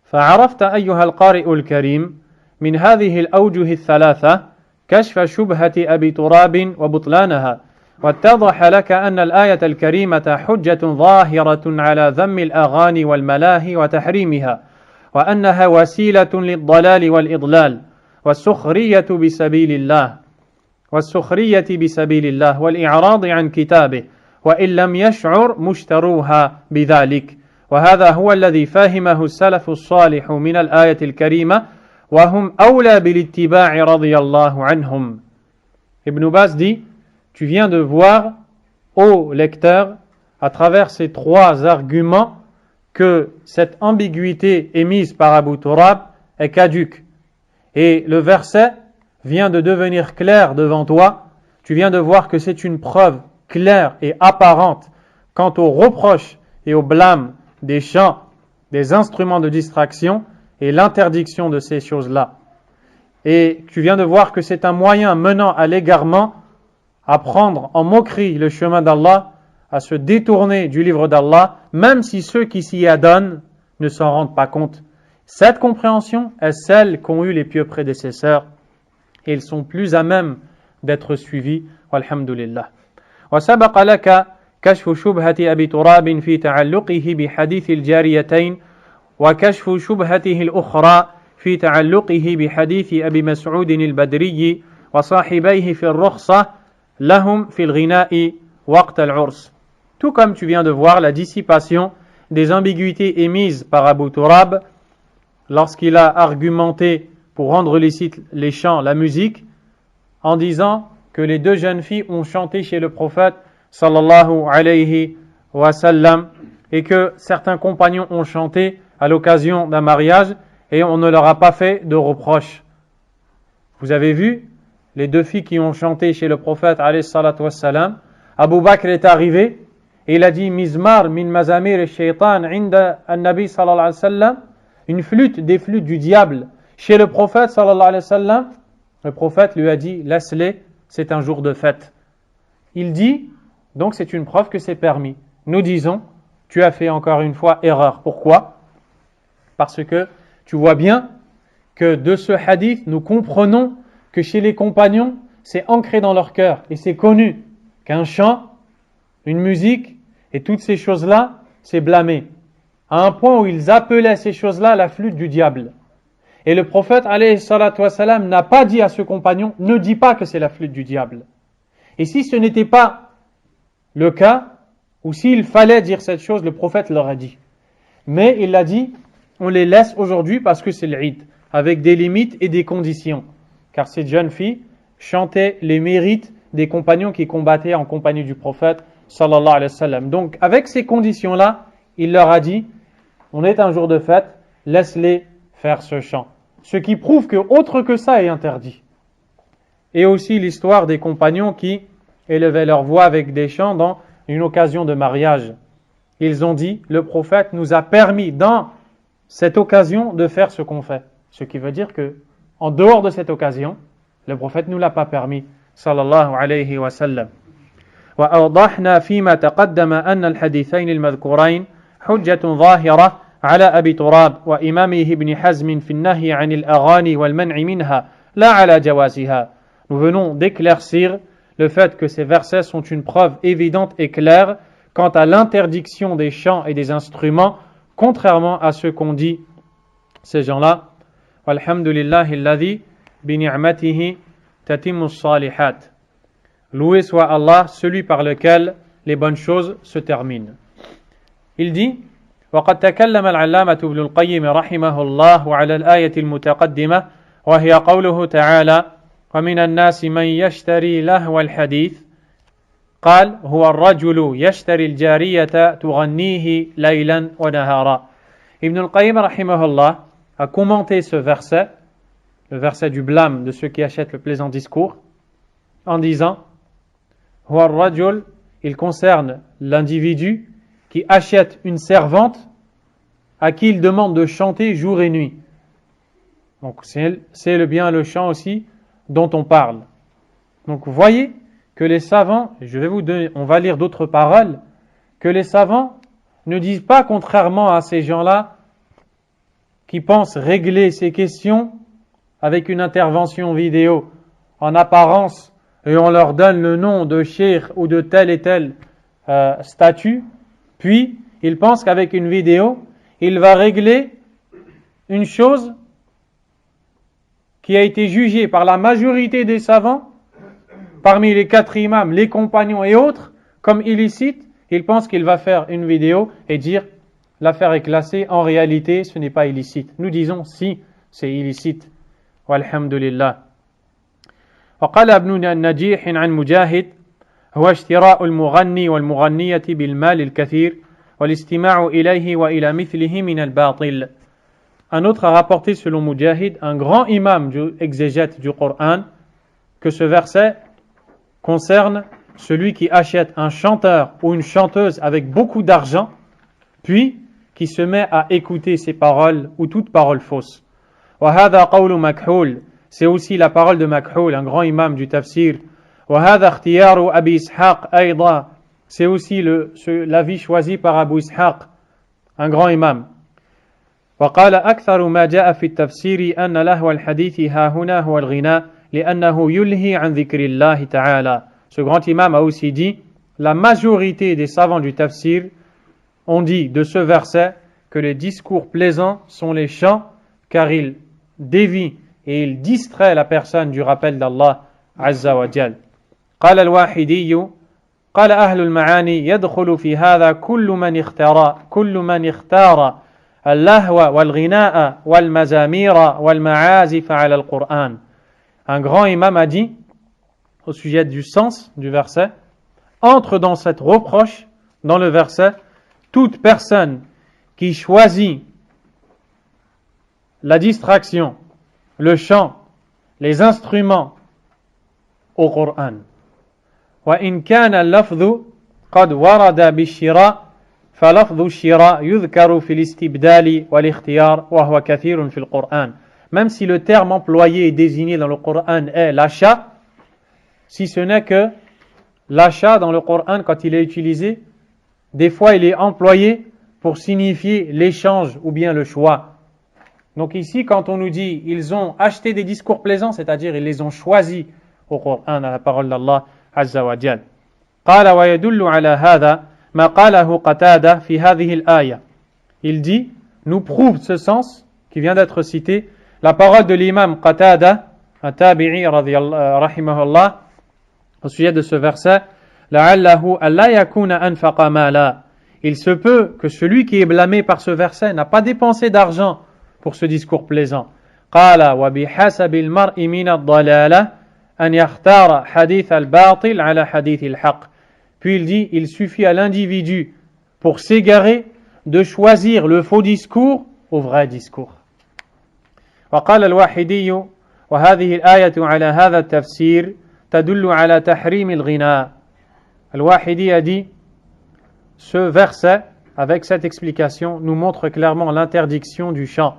S1: فعرفت أيها القارئ الكريم من هذه الأوجه الثلاثة كشف شبهة أبي تراب وبطلانها واتضح لك أن الآية الكريمة حجة ظاهرة على ذم الأغاني والملاهي وتحريمها وأنها وسيلة للضلال والإضلال والسخرية بسبيل الله والإعراض عن كتابه وإن لم يشعر مشتروها بذلك وهذا هو الذي فهمه السلف الصالح من الآية الكريمة وهم أولى بالاتباع رضي الله عنهم. Ibn Baz dit, tu viens de voir, ô lecteur, à travers ces trois arguments, que cette ambiguïté émise par Abu Turab est caduque. Et le verset vient de devenir clair devant toi. Tu viens de voir que c'est une preuve claire et apparente quant aux reproches et aux blâmes des chants, des instruments de distraction et l'interdiction de ces choses-là. Et tu viens de voir que c'est un moyen menant à l'égarement, à prendre en moquerie le chemin d'Allah, à se détourner du livre d'Allah, même si ceux qui s'y adonnent ne s'en rendent pas compte. Cette compréhension est celle qu'ont eu les pieux prédécesseurs et ils sont plus à même d'être suivis. Walhamdulillah. وسبق لك كشف شبهة أبي تراب في تعلقه بحديث الجاريتين وكشف شبهته الأخرى في تعلقه بحديث أبي مسعود البدري وصاحبيه في الرخصة لهم في الغناء وقت العرس. Tout comme tu viens de voir la dissipation des ambiguïtés émises par Abu Turab lorsqu'il a argumenté pour rendre licite les chants, la musique, en disant que les deux jeunes filles ont chanté chez le prophète sallallahu alayhi wa sallam et que certains compagnons ont chanté à l'occasion d'un mariage et on ne leur a pas fait de reproches. Vous avez vu les deux filles qui ont chanté chez le prophète alayhi salatu wa sallam. Abu Bakr est arrivé et il a dit Mizmar min mazamir al-shaytan inda al-nabi sallallahu alayhi wa sallam, une flûte des flûtes du diable chez le prophète sallallahu alayhi wa sallam. Le prophète lui a dit laisse-les, c'est un jour de fête. Il dit donc c'est une preuve que c'est permis. Nous disons tu as fait encore une fois erreur. Pourquoi? Parce que tu vois bien que de ce hadith nous comprenons que chez les compagnons c'est ancré dans leur cœur et c'est connu qu'un chant, une musique et toutes ces choses-là c'est blâmé à un point où ils appelaient ces choses-là la flûte du diable. Et le prophète alayhi salatu wa salam n'a pas dit à ce compagnon ne dis pas que c'est la flûte du diable. Et si ce n'était pas le cas, ou s'il fallait dire cette chose, le prophète l'aurait dit. Mais il l'a dit, on les laisse aujourd'hui parce que c'est l'Eid, avec des limites et des conditions. Car ces jeunes filles chantaient les mérites des compagnons qui combattaient en compagnie du prophète sallallahu alayhi wa sallam. Donc avec ces conditions-là, il leur a dit, on est un jour de fête, laisse-les faire ce chant. Ce qui prouve que autre que ça est interdit. Et aussi l'histoire des compagnons qui élevaient leur voix avec des chants dans une occasion de mariage. Ils ont dit, le prophète nous a permis dans cette occasion de faire ce qu'on fait. Ce qui veut dire que, en dehors de cette occasion, le prophète ne nous l'a pas permis, sallallahu alayhi wa sallam. وأوضحنا فيما تقدم أن الحديثين المذكورين حجة ظاهرة على أبي تراب وإمامه ابن حزم في النهي عن الأغاني والمنع منها لا على جوازها. Nous venons d'éclaircir le fait que ces versets sont une preuve évidente et claire quant à l'interdiction des chants et des instruments, contrairement à ce qu'ont dit ces gens-là. Walhamdulillahi alladhi bi ni'matihi tatimmu s-salihat. Loué soit Allah, celui par lequel les bonnes choses se terminent. Il dit: وقد تكلم العلامة ابن القيم رحمه الله على الآية المتقدمة وهي قوله تعالى: ومن الناس من يشتري لهو الحديث. قال: هو الرجل يشتري الجارية تغنيه ليلا ونهارا. Ibn al-Qayyim rahimahullah a commenté ce verset, le verset du blâme de ceux qui achètent le plaisant discours, en disant: هو الرجل, il concerne l'individu qui achète une servante à qui il demande de chanter jour et nuit. Donc c'est le bien le chant aussi dont on parle. Donc vous voyez que les savants, je vais vous donner, on va lire d'autres paroles, que les savants ne disent pas, contrairement à ces gens-là qui pensent régler ces questions avec une intervention vidéo en apparence, et on leur donne le nom de cheikh ou de tel et tel statut, puis ils pensent qu'avec une vidéo, il va régler une chose qui a été jugée par la majorité des savants, parmi les 4 imams, les compagnons et autres, comme illicite. Ils pensent qu'il va faire une vidéo et dire l'affaire est classée, en réalité ce n'est pas illicite. Nous disons si, c'est illicite. Walhamdulillah. وقال ابن النجيح عن مجاهد: هو اشتراء المغني والمغنية بالمال الكثير والاستماع إليه وإلى مثله من الباطل. Un autre a rapporté selon Mujahid, un grand imam du exégète du Coran, que ce verset concerne celui qui achète un chanteur ou une chanteuse avec beaucoup d'argent, puis qui se met à écouter ses paroles ou toute parole fausse. وهذا قول مكحول, c'est aussi la parole de Makhul, un grand imam du tafsir. وهذا اختيار أبي إسحاق أيضا, c'est aussi l'avis choisi par Abu Ishaq, un grand imam. وقال أكثر ما جاء في التفسير أن لهو الحديث ها هنا هو الغناء لأنه يلهي عن ذكر الله تعالى. Ce grand imam a aussi dit, la majorité des savants du tafsir ont dit de ce verset que les discours plaisants sont les chants, car ils dévient et il distrait la personne du rappel d'Allah Azza wa Jal. قال الواحدي قال أهل المعاني يدخل في هذا كل من اختار اللهو والغناء والمزامير والمعازف على القرآن. Un grand imam a dit au sujet du sens du verset, entre dans cette reproche dans le verset toute personne qui choisit la distraction, le chant, les instruments au Coran. وإن كان اللفظ قد ورد بالشراء فلفظ الشراء يذكر في الاستبدال والاختيار وهو كثير في القرآن. Même si le terme employé et désigné dans le Coran est l'achat, si ce n'est que l'achat dans le Coran, quand il est utilisé, des fois il est employé pour signifier l'échange ou bien le choix. Donc ici, quand on nous dit ils ont acheté des discours plaisants, c'est-à-dire ils les ont choisis au Coran, à la parole d'Allah Azza wa Jal. قال ويدل على هذا ما قاله قتادة في هذه الآية. Il dit, nous prouve ce sens qui vient d'être cité, la parole de l'imam Qatada, un tabi'i rahimahullah, au sujet de ce verset, لعله ألا يكون أنفق مالا. Il se peut que celui qui est blâmé par ce verset n'a pas dépensé d'argent pour ce discours plaisant. قال وبحسب المرء من الضلالة أن يختار حديث الباطل على حديث الحق. Puis il dit, il suffit à l'individu pour s'égarer de choisir le faux discours au vrai discours. وقال الواحدي وهذه الآية على هذا التفسير تدل على تحريم الغناء. Al-Wahidi a dit, ce verset, avec cette explication, nous montre clairement l'interdiction du chant.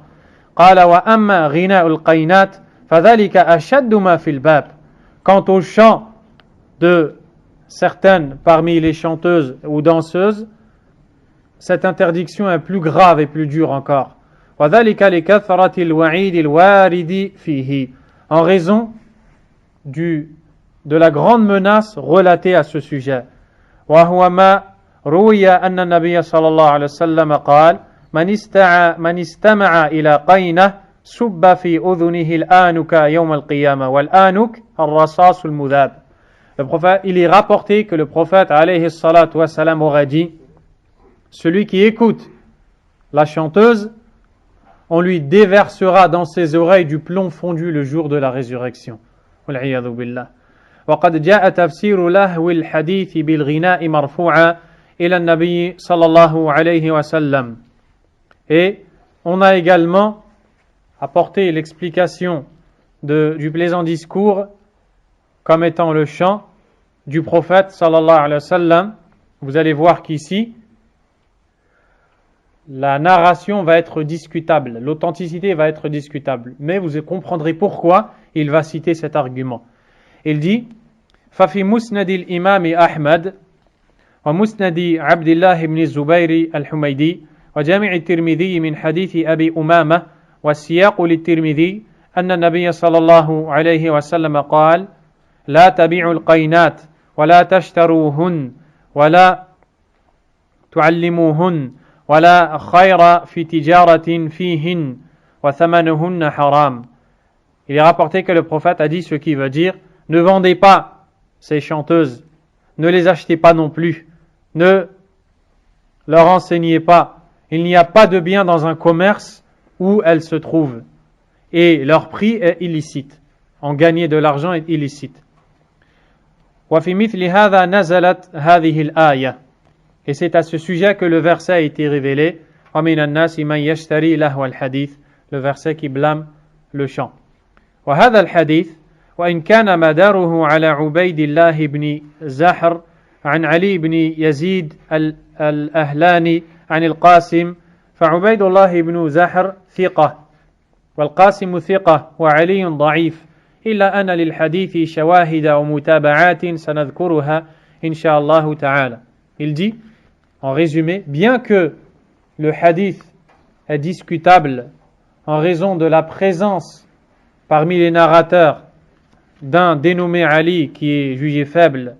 S1: قال وأما غناء القينات فذلك أشد ما في الباب. Quant au chant de certaines parmi les chanteuses ou danseuses, cette interdiction est plus grave et plus dure encore. وَذَلِكَ لِكَثْرَةِ الْوَعِيدِ الْوَارِدِ فِيهِ, en raison de la grande menace relatée à ce sujet. وَهُوَ مَا رُوِيَ أَنَّ النَّبِيَّ صلى الله عليه وسلم قال من استمع إلى قينة سب في أذنه الآنك يوم القيامة والآنك الرصاص المذاب. Le prophète, il est rapporté que le prophète alayhi salatu wassalam aurait dit: celui qui écoute la chanteuse, on lui déversera dans ses oreilles du plomb fondu le jour de la résurrection. والعياذ بالله. وقد جاء تفسير لهو الحديث بالغناء مرفوعا إلى النبي صلى الله عليه وسلم. Et on a également apporté l'explication du plaisant discours comme étant le chant du prophète sallallahu alayhi wa sallam. Vous allez voir qu'ici, la narration va être discutable, l'authenticité va être discutable, mais vous comprendrez pourquoi il va citer cet argument. Il dit: ففي مسند الإمام أحمد ومسند عبد الله بن الزبير الحميدي وجامع الترمذي من حديث أبي أمامة والسياق للترمذي أن النبي صلى الله عليه وسلم قال: لا تبيعوا القينات ولا تشتروهن ولا تعلموهن ولا خير في تجارة فيهن وثمنهن حرام. Il est rapporté que le prophète a dit ce qui veut dire: ne vendez pas ces chanteuses, ne les achetez pas non plus, ne leur enseignez pas. Il n'y a pas de bien dans un commerce où elles se trouvent. Et leur prix est illicite. En gagner de l'argent est illicite. وفي مثل هذا نزلت هذه الآية. Et c'est à ce sujet que le verset a été révélé. ومن الناس من يشتري لهو الحديث. Le verset qui blâme le chant. وهذا الحديث وإن كان مداره على عبيد الله بن زحر عن علي بن يزيد الأهلاني عن القاسم فعبيد الله بن زحر ثقة والقاسم ثقة وعلي ضعيف إلا أن للحديث شواهد ومتابعات سنذكرها إن شاء الله تعالى. Il dit, en résumé, bien que le hadith est discutable en raison de la présence parmi les narrateurs d'un dénommé Ali qui est jugé faible,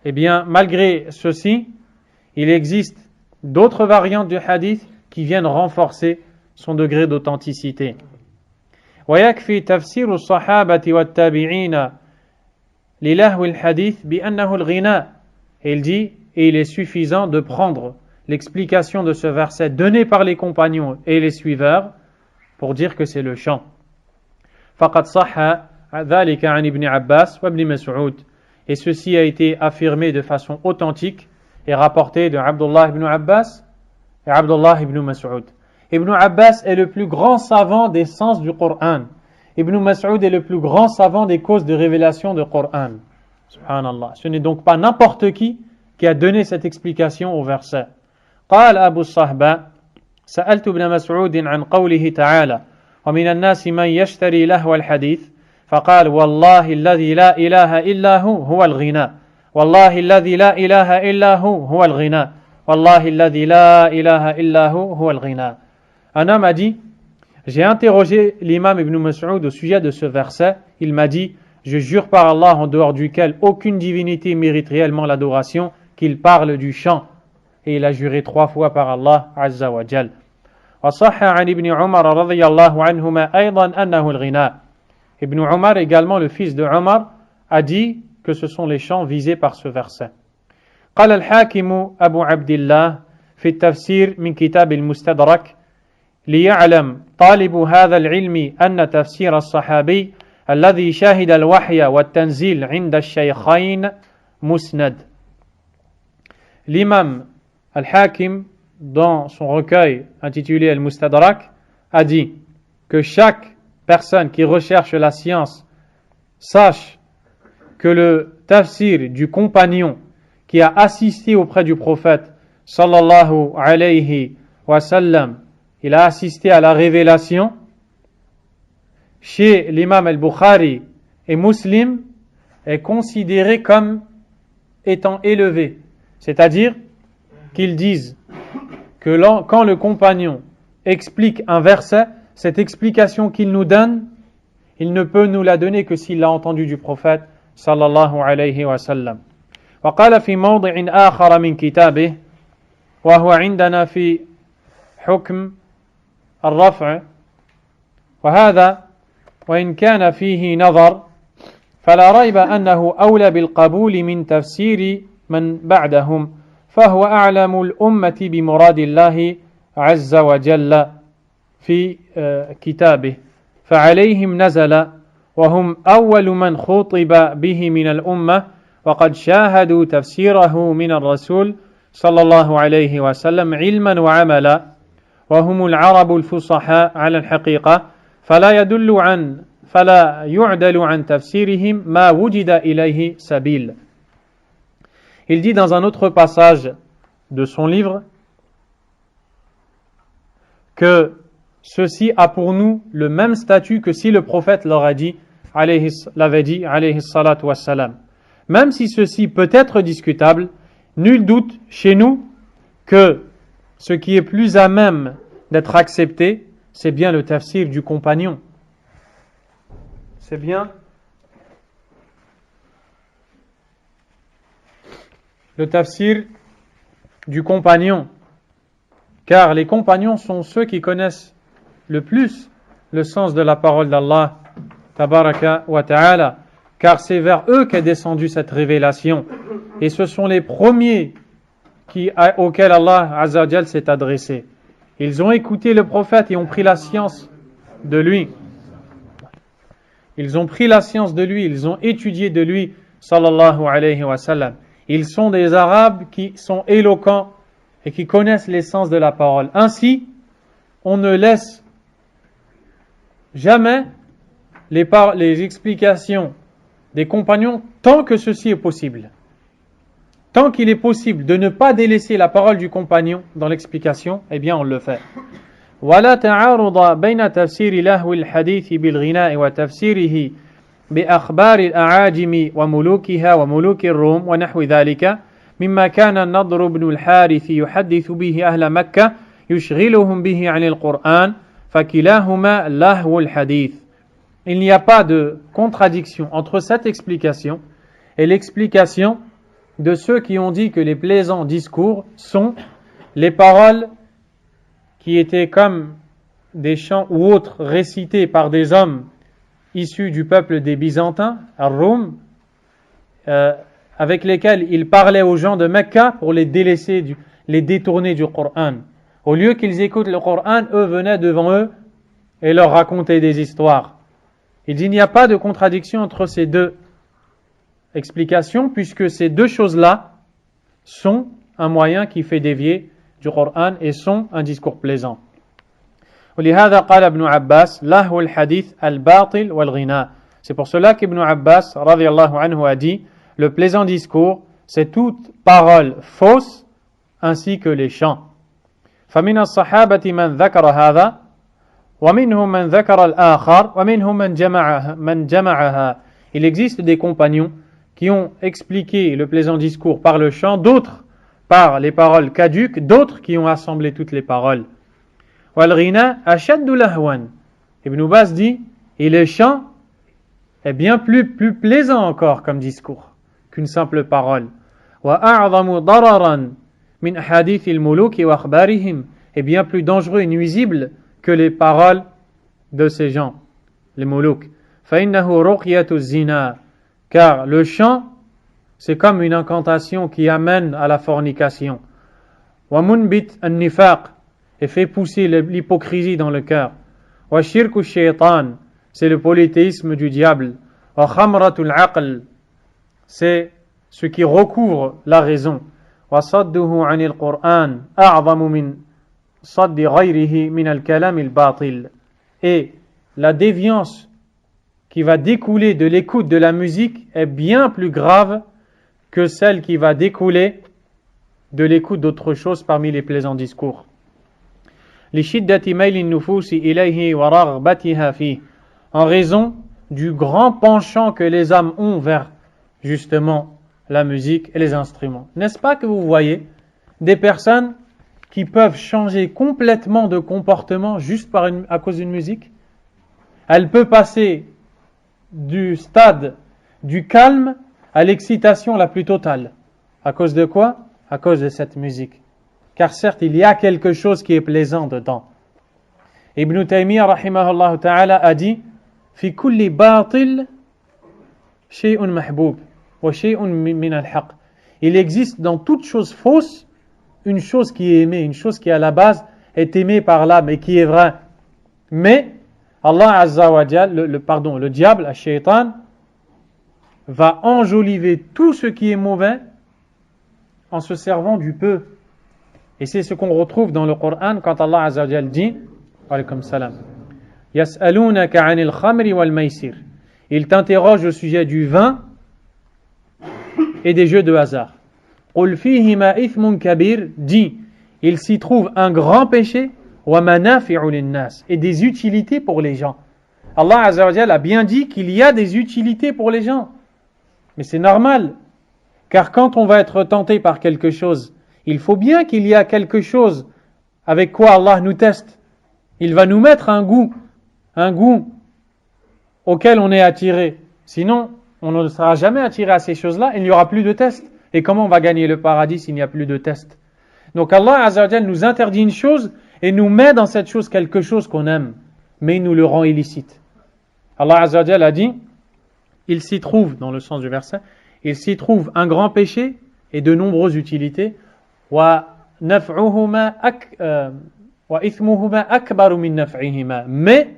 S1: eh bien, malgré ceci, il existe d'autres variantes du hadith qui viennent renforcer son degré d'authenticité. ويكفي تفسير الصحابة والتابعين للهو الحديث بأنه الغناء. Et il dit, et il est suffisant de prendre l'explication de ce verset donné par les compagnons et les suiveurs pour dire que c'est le chant. فقد صح ذلك عن ابن عباس وابن مسعود. Et ceci a été affirmé de façon authentique et rapporté de Abdullah ibn Abbas et Abdullah ibn Mas'ud. Ibn Abbas est le plus grand savant des sens du Coran. Ibn Mas'ud est le plus grand savant des causes de révélation du Coran. Subhanallah. Ce n'est donc pas n'importe qui a donné cette explication au verset. قال أبو الصهبة سألت ابن مسعود عن قوله تعالى ومن الناس من يشتري لهو الحديث فقال والله الذي لا إله إلا هو الغناء والله الذي لا إله إلا هو الغناء والله الذي لا إله إلا هو الغناء. Un homme a dit, j'ai interrogé l'imam Ibn Mas'ud au sujet de ce verset. Il m'a dit, je jure par Allah en dehors duquel aucune divinité mérite réellement l'adoration, qu'il parle du chant. Et il a juré 3 fois par Allah Azza wa Jal. وصح عن ابن عمر رضي الله عنهما أيضا أنه الغناء. Ibn Umar, également le fils de Omar, a dit que ce sont les chants visés par ce verset. قال الحاكم أبو عبد الله في التفسير من كتاب المستدرك ليعلم طالب هذا العلم أن تفسير الصحابي الذي شاهد الوحي والتنزيل عند الشيخين مسند. L'imam Al-Hakim, dans son recueil intitulé Al-Mustadrak, a dit que chaque personne qui recherche la science sache que le tafsir du compagnon qui a assisté auprès du prophète sallallahu alayhi wa sallam, il a assisté à la révélation chez l'imam al-Bukhari et Muslim est considéré comme étant élevé. C'est-à-dire qu'ils disent que quand le compagnon explique un verset, cette explication qu'il nous donne, il ne peut nous la donner que s'il l'a entendu du prophète sallallahu alayhi wa sallam. وقال في موضع آخر من كتابه وهو عندنا في حكم الرفع وهذا وإن كان فيه نظر فلا ريب أنه أولى بالقبول من تفسير من بعدهم فهو أعلم الأمة بمراد الله عز وجل في كتابه فعليهم نزل وهم أول من خطب به من الأمة وقد شاهدوا تفسيره من الرسول صلى الله عليه وسلم علما وعملا وهم العرب الفصحاء على الحقيقة فلا يعدل عن تفسيرهم ما وجد إليه سبيل. Il dit dans un autre passage de son livre que ceci a pour nous le même statut que si le prophète l'avait dit, alayhi salatu wassalam. Même si ceci peut être discutable, nul doute chez nous que ce qui est plus à même d'être accepté, c'est bien le tafsir du compagnon. C'est bien le tafsir du compagnon. Car les compagnons sont ceux qui connaissent le plus le sens de la parole d'Allah, tabaraka wa ta'ala. Car c'est vers eux qu'est descendue cette révélation. Et ce sont les premiers auxquels Allah Azza wa Jal s'est adressé. Ils ont écouté le prophète et ont pris la science de lui. Ils ont pris la science de lui, ils ont étudié de lui, sallallahu alayhi wa sallam. Ils sont des Arabes qui sont éloquents et qui connaissent l'essence de la parole. Ainsi, on ne laisse jamais les explications des compagnons tant que ceci est possible. Tant qu'il est possible de ne pas délaisser la parole du compagnon dans l'explication, eh bien on le fait. ولا تعارض بين تفسير لهو الحديث بالغناء وتفسيره بأخبار الأعاجم وملوكها وملوك الروم ونحو ذلك مما كان النضر بن الحارث يحدث به أهل مكة يشغلهم به عن القرآن فكلاهما لهو الحديث. Il n'y a pas de contradiction entre cette explication et l'explication de ceux qui ont dit que les plaisants discours sont les paroles qui étaient comme des chants ou autres récités par des hommes issus du peuple des Byzantins, Ar-Rum, avec lesquels ils parlaient aux gens de Mecca pour les détourner du Coran. Au lieu qu'ils écoutent le Coran, eux venaient devant eux et leur racontaient des histoires. Il dit il n'y a pas de contradiction entre ces deux explications puisque ces deux choses-là sont un moyen qui fait dévier du Coran et sont un discours plaisant. ولهذا قال ابن عباس لهو الحديث الباطل والغناء. C'est pour cela qu'Ibn Abbas radiyallahu anhu a dit le plaisant discours c'est toute parole fausse ainsi que les chants. فمن الصحابة من ذكر هذا ومنهم من ذكر الآخر ومنهم من جمعها. Il existe des compagnons qui ont expliqué le plaisant discours par le chant, d'autres par les paroles caduques, d'autres qui ont assemblé toutes les paroles. وَالْغِنَا أَشَدُّ لَهْوًا. Ibn Baz dit, et le chant est bien plus plaisant encore comme discours qu'une simple parole. وَأَعْظَمُ ضَرَرًا مِنْ أَحَادِيثِ الْمُلُوكِ وَأَخْبَارِهِمْ. Et bien plus dangereux et nuisible que les paroles de ces gens, les moulouk. فَإِنَّهُ رُقْيَةُ الزِّنَا. Car le chant, c'est comme une incantation qui amène à la fornication. وَمُنْبِتْ النِّفَاقِ. Et fait pousser l'hypocrisie dans le cœur. وَشِرْكُ الشَّيْطَانِ. C'est le polythéisme du diable. وَخَمْرَةُ الْعَقْلِ. C'est ce qui recouvre la raison. وَصَدُّهُ عَنِ الْقُرْآنِ أَعْظَمُ مِنْ صَدِّ غَيْرِهِ مِنَ الْكَلَامِ الْبَاطِلِ. Et la déviance qui va découler de l'écoute de la musique est bien plus grave que celle qui va découler de l'écoute d'autre chose parmi les plaisants discours. لِشِدَّةِ مَيْلِ النُّفُوسِ إِلَيْهِ وَرَغْبَتِهَا فِيهِ. En raison du grand penchant que les âmes ont vers justement la musique et les instruments. N'est-ce pas que vous voyez des personnes qui peuvent changer complètement de comportement juste à cause d'une musique? Elle peut passer du stade du calme à l'excitation la plus totale. À cause de quoi? À cause de cette musique. Car certes, il y a quelque chose qui est plaisant dedans. Ibn Taymiyyah, rahimahullah ta'ala, a dit fi kulli batil shay'un mahboub wa shay'un min al-haq. Il existe dans toute chose fausse une chose qui est aimée, une chose qui à la base est aimée par l'âme et qui est vraie. Mais Allah Azza wa Jal, le diable, Shaitan, va enjoliver tout ce qui est mauvais en se servant du peu. Et c'est ce qu'on retrouve dans le Coran quand Allah Azza wa Jal dit alaykum salam yas'alunaka 'anil khamri wal maisir. Il t'interroge au sujet du vin et des jeux de hasard. Qul fihima ithmun kabir, dit, il s'y trouve un grand péché wa manafi'u lin-nas, et des utilités pour les gens. Allah Azza wa Jal a bien dit qu'il y a des utilités pour les gens. Mais c'est normal, car quand on va être tenté par quelque chose, il faut bien qu'il y ait quelque chose avec quoi Allah nous teste. Il va nous mettre un goût auquel on est attiré. Sinon, on ne sera jamais attiré à ces choses-là, il n'y aura plus de test. Et comment on va gagner le paradis s'il n'y a plus de test? Donc Allah Azza wa Jal nous interdit une chose et nous met dans cette chose quelque chose qu'on aime, mais il nous le rend illicite. Allah Azza wa Jal a dit, il s'y trouve, dans le sens du verset, il s'y trouve un grand péché et de nombreuses utilités. Wa naf'uhuma wa ithmuhuma akbaru min naf'ihima. Mais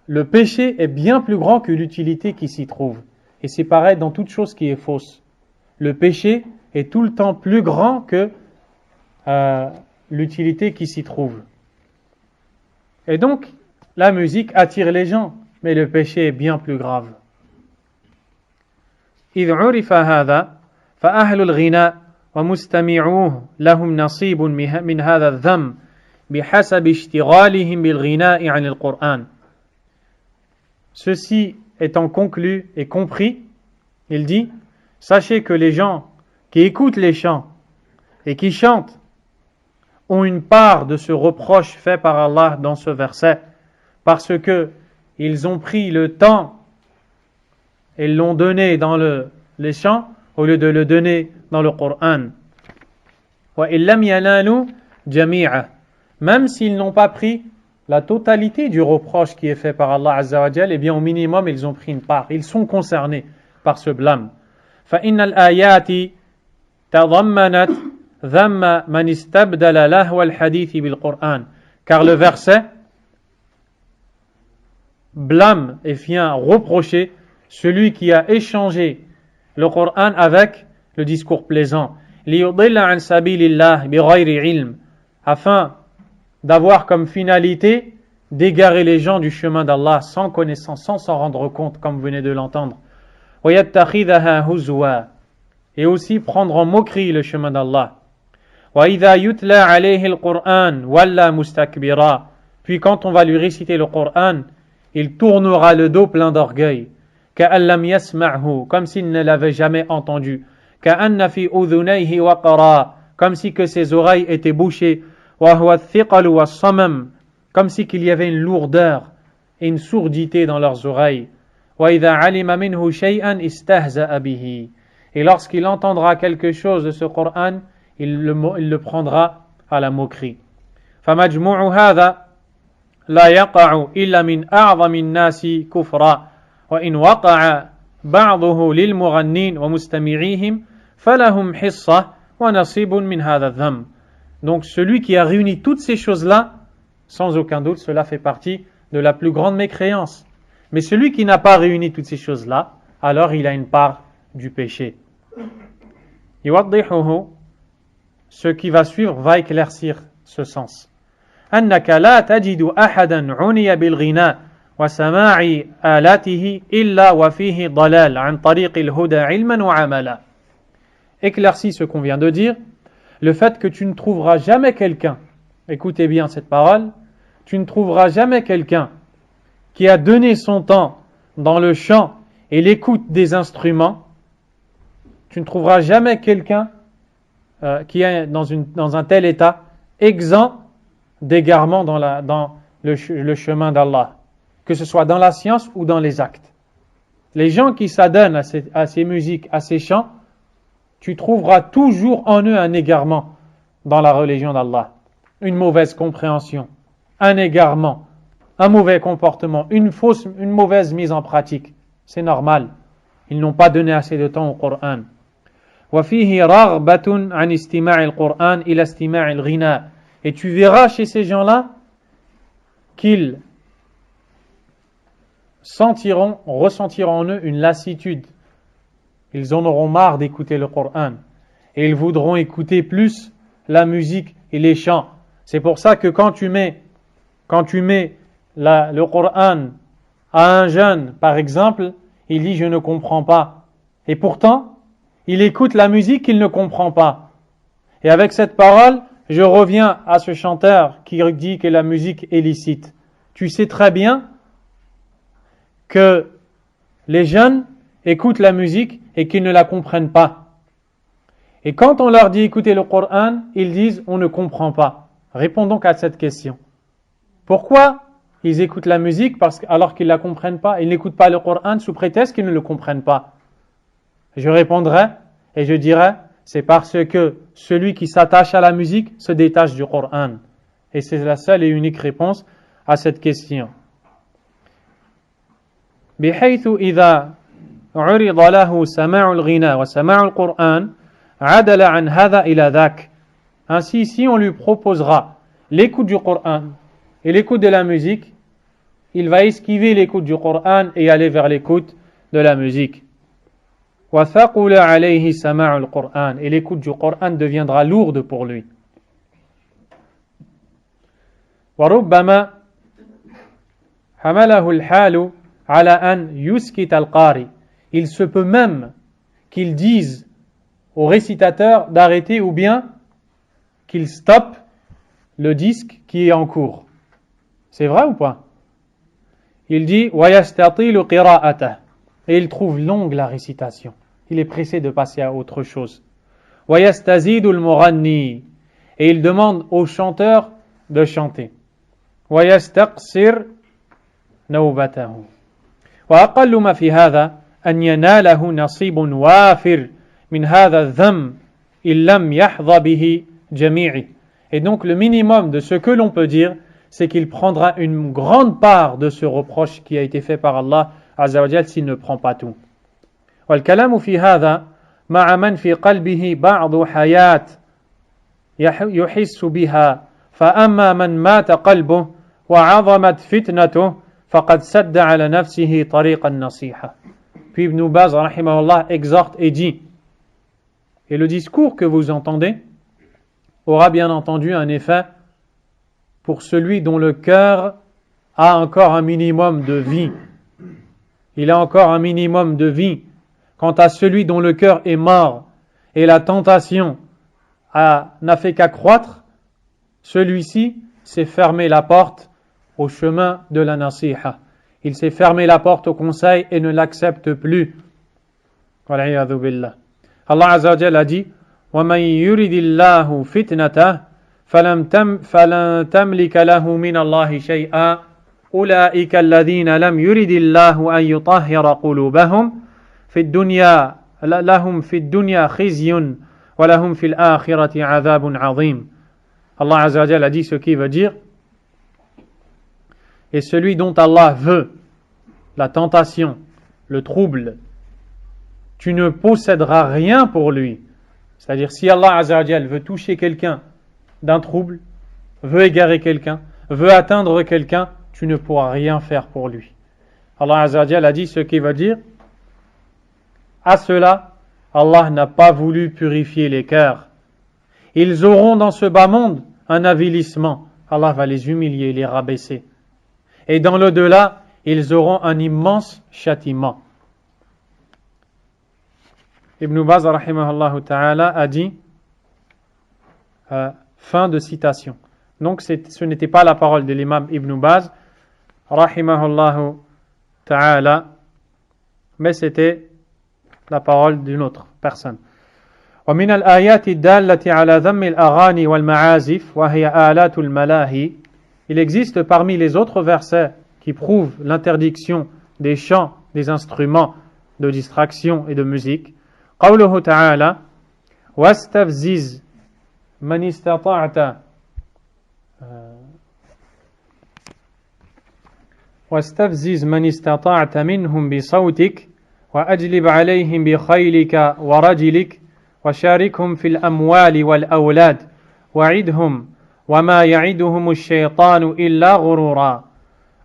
S1: le péché est bien plus grand que l'utilité qui s'y trouve. Et c'est pareil dans toute chose qui est fausse. Le péché est tout le temps plus grand que l'utilité qui s'y trouve. Et donc, la musique attire les gens, mais le péché est bien plus grave. إذ عرف هذا فأهل الغناء ومستمعوه لهم نصيب من هذا الذم بحسب اشتغالهم بالغناء عن القرآن. Ceci étant conclu et compris, il dit, sachez que les gens qui écoutent les chants et qui chantent ont une part de ce reproche fait par Allah dans ce verset, parce que ils ont pris le temps et l'ont donné dans les chants au lieu de le donner dans le Coran. Même s'ils n'ont pas pris la totalité du reproche qui est fait par Allah Azza wa Jal, eh bien au minimum ils ont pris une part, ils sont concernés par ce blâme. فإن الآيات تضمنت ذم من استبدل لهو الحديث بالقرآن. Car le verset blâme et vient reprocher celui qui a échangé le Coran avec le discours plaisant. ليضل عن سبيل الله بغير علم, afin d'avoir comme finalité d'égarer les gens du chemin d'Allah sans connaissance, sans s'en rendre compte, comme vous venez de l'entendre. وَيَتَّخِذَهَا هُزُوًا, et aussi prendre en moquerie le chemin d'Allah. وَإِذَا يُتْلَى عَلَيْهِ الْقُرْآنُ وَلَّى مُسْتَكْبِرًا, puis quand on va lui réciter le Coran, il tournera le dos plein d'orgueil. كَأَن لَّمْ يَسْمَعْهُ, comme s'il ne l'avait jamais entendu. كَأَنَّ فِي أُذُنَيْهِ وَقْرًا, comme si que ses oreilles étaient bouchées. وَهُوَ الثِّقَلُ وَالصَّمَمُ, comme si qu'il y avait une lourdeur et une sourdité dans leurs oreilles. وَإِذَا عَلِمَ مِنْهُ شَيْئًا اسْتَهْزَأَ بِهِ, et lorsqu'il entendra quelque chose de ce Coran, il le prendra à la moquerie. فَمَجْمُوعُ هَذَا لَا يَقَعُ إِلَّا مِنْ أَعْظَمِ النَّاسِ كُفْرًا وَإِنْ وَقَعَ بَعْضُهُ لِلْمُغَنِّينَ وَمُسْتَمِعِيهِمْ فَلَهُمْ حِصَّةٌ وَنَصِيبٌ مِنْ هَذَا الذَّمِّ. Donc celui qui a réuni toutes ces choses-là, sans aucun doute, cela fait partie de la plus grande mécréance. Mais celui qui n'a pas réuni toutes ces choses-là, alors il a une part du péché. يوضحه, ce qui va suivre va éclaircir ce sens. أنك لا تجد أحدا عني بالغناء وسماع آلاته إلا وفيه ضلال عن طريق الهدى علما وعملا. Éclaircis ce qu'on vient de dire, le fait que tu ne trouveras jamais quelqu'un, écoutez bien cette parole, tu ne trouveras jamais quelqu'un qui a donné son temps dans le chant et l'écoute des instruments, tu ne trouveras jamais quelqu'un qui est dans un tel état, exempt d'égarement dans le chemin d'Allah, que ce soit dans la science ou dans les actes. Les gens qui s'adonnent à ces musiques, à ces chants, tu trouveras toujours en eux un égarement dans la religion d'Allah, une mauvaise compréhension, un égarement, un mauvais comportement, une mauvaise mise en pratique. C'est normal. Ils n'ont pas donné assez de temps au Coran. وَفِيهِ رَغْبَةٌ عَنْ اسْتِمَاعِ الْقُرْآنِ إِلَى اسْتِمَاعِ الْغِنَى. Et tu verras chez ces gens-là qu'ils ressentiront en eux une lassitude. Ils en auront marre d'écouter le Coran. Et ils voudront écouter plus la musique et les chants. C'est pour ça que quand tu mets le Coran à un jeune, par exemple, il dit « je ne comprends pas ». Et pourtant, il écoute la musique qu'il ne comprend pas. Et avec cette parole, je reviens à ce chanteur qui dit que la musique est licite. Tu sais très bien que les jeunes écoutent la musique et qu'ils ne la comprennent pas. Et quand on leur dit écouter le Coran, ils disent on ne comprend pas. Réponds donc à cette question. Pourquoi ils écoutent la musique alors qu'ils ne la comprennent pas? Ils n'écoutent pas le Coran sous prétexte qu'ils ne le comprennent pas. Je répondrai et je dirai, c'est parce que celui qui s'attache à la musique se détache du Coran. Et c'est la seule et unique réponse à cette question. بحيث إذا عرض له سماع الغناء وسماع القرآن عدل عن هذا إلى ذاك. Ainsi, si on lui proposera l'écoute du Coran et l'écoute de la musique, il va esquiver l'écoute du Coran et aller vers l'écoute de la musique. وثقل عليه سماع القرآن. Et l'écoute du Coran deviendra lourde pour lui. وربما حمله الحال على أن يسكت القارئ. Il se peut même qu'ils disent au récitateur d'arrêter ou bien qu'il stoppe le disque qui est en cours. C'est vrai ou pas? Il dit وَيَسْتَطِيلُ قِرَاءَتَهُ. Et il trouve longue la récitation. Il est pressé de passer à autre chose. وَيَسْتَزِيدُ الْمُغَنِّي. Et il demande au chanteur de chanter. وَيَسْتَقْصِرْ نَوْبَتَهُ. وأقل ما في هذا أن يناله نصيب وافر من هذا الذم إن لم يحظى به جميعه. Et donc le minimum de ce que l'on peut dire, c'est qu'il prendra une grande part de ce reproche qui a été fait par Allah Azza wa Jal s'il ne prend pas tout. والكلام في هذا مع من في قلبه بعض حياة يحس بها فأما من مات قلبه وعظمت فتنته فقد سد على نفسه طريق النصيحة. Puis Ibn Baz rahimahullah exhorte et dit, et le discours que vous entendez aura bien entendu un effet pour celui dont le cœur a encore un minimum de vie. Il a encore un minimum de vie. Quant à celui dont le cœur est mort et la tentation n'a fait qu'accroître, celui-ci s'est fermé la porte au chemin de la nasiha. Il s'est fermé la porte au conseil et ne l'accepte plus. Wal'iyadhu billah. Allah Azza wa Jalla a dit وَمَنْ يُرِدِ اللَّهُ فِتْنَتَهُ فَلَنْ تَمْلِكَ لَهُ مِنَ اللَّهِ شَيْئًا أُولَئِكَ الَّذِينَ لَمْ يُرِدِ اللَّهُ أَنْ يُطَهِّرَ قُلُوبَهُمْ في الدنيا لهم في الدنيا خزي ولهم في الآخرة عذاب عظيم. Allah Azza wa Jalla a dit ce qui veut dire et celui dont Allah veut la tentation, le trouble, tu ne posséderas rien pour lui. C'est-à-dire si Allah Azza wa Jalla veut toucher quelqu'un d'un trouble, veut égarer quelqu'un, veut atteindre quelqu'un, tu ne pourras rien faire pour lui. Allah Azza wa Jalla a dit ce qui veut dire à cela, Allah n'a pas voulu purifier les cœurs. Ils auront dans ce bas monde un avilissement. Allah va les humilier, les rabaisser. Et dans l'au-delà, ils auront un immense châtiment. Ibn Baz rahimahullah ta'ala a dit fin de citation. Donc ce n'était pas la parole de l'imam Ibn Baz rahimahullah ta'ala, mais c'était la parole d'une autre personne. ومن الآيات الدالة على ذم الأغاني والمعازف وهي آلات الملاهي. Il existe parmi les autres versets qui prouvent l'interdiction des chants, des instruments de distraction et de musique. قوله تعالى واستفزز من استطعت واستفزز من استطعت منهم بصوتك وأجلب عليهم بخيلك ورجلك وشاركهم في الأموال والأولاد وعدهم وما يعدهم الشيطان إلا غرورا.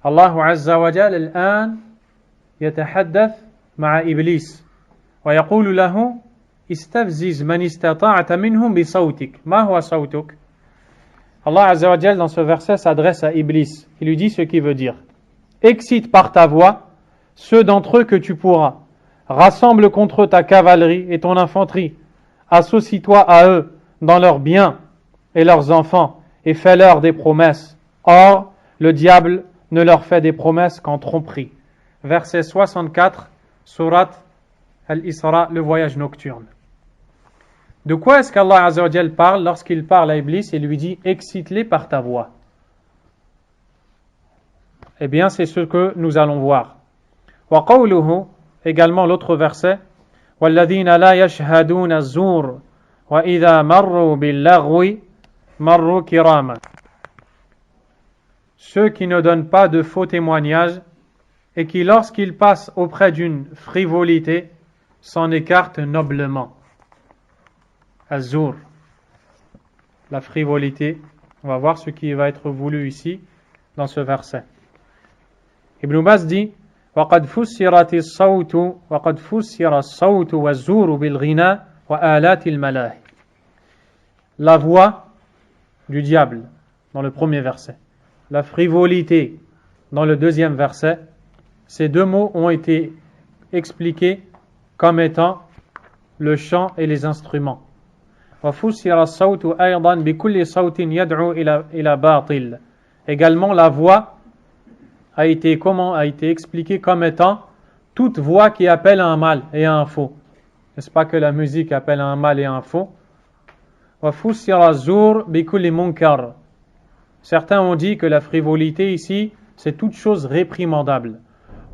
S1: الله عز وجل الآن يتحدث مع إبليس ويقول له استفزز من استطعت منهم بصوتك. ما هو صوتك؟ Allah Azza wa Jal dans ce verset s'adresse à Iblis. Il lui dit ce qu'il veut dire. Excite par ta voix ceux d'entre eux que tu pourras. Rassemble contre ta cavalerie et ton infanterie. Associe-toi à eux dans leurs biens et leurs enfants et fais-leur des promesses. Or, le diable ne leur fait des promesses qu'en tromperie. Verset 64, Surat Al-Isra, le voyage nocturne. De quoi est-ce qu'Allah Azza wa Jal parle lorsqu'il parle à Iblis et lui dit « Excite-les par ta voix » ? Eh bien, c'est ce que nous allons voir. Wa qawluhu, également l'autre verset, وَالَّذِينَ لَا يَشْهَدُونَ الزُّورَ وَإِذَا مَرُّوا بِاللَّغْوِ مَرُّوا كِرَامًا. Ceux qui ne donnent pas de faux témoignages et qui, lorsqu'ils passent auprès d'une frivolité, s'en écartent noblement. Az-zur, la frivolité. On va voir ce qui va être voulu ici dans ce verset. Ibn Baz dit وقد فسرت الصوت والزور بالغناء وآلات الملاهي. La voix du diable dans le premier verset, la frivolité dans le deuxième verset, ces deux mots ont été expliqués comme étant le chant et les instruments. وفسر الصوت أيضا بكل صوت يدعو إلى باطل. Également la voix a été expliqué comme étant toute voix qui appelle à un mal et à un faux. N'est-ce pas que la musique appelle à un mal et à un faux? وَفُسِّرَ الزُّورُ بِكُلِّ مُنْكَرٍ. Certains ont dit que la frivolité ici, c'est toute chose réprimandable.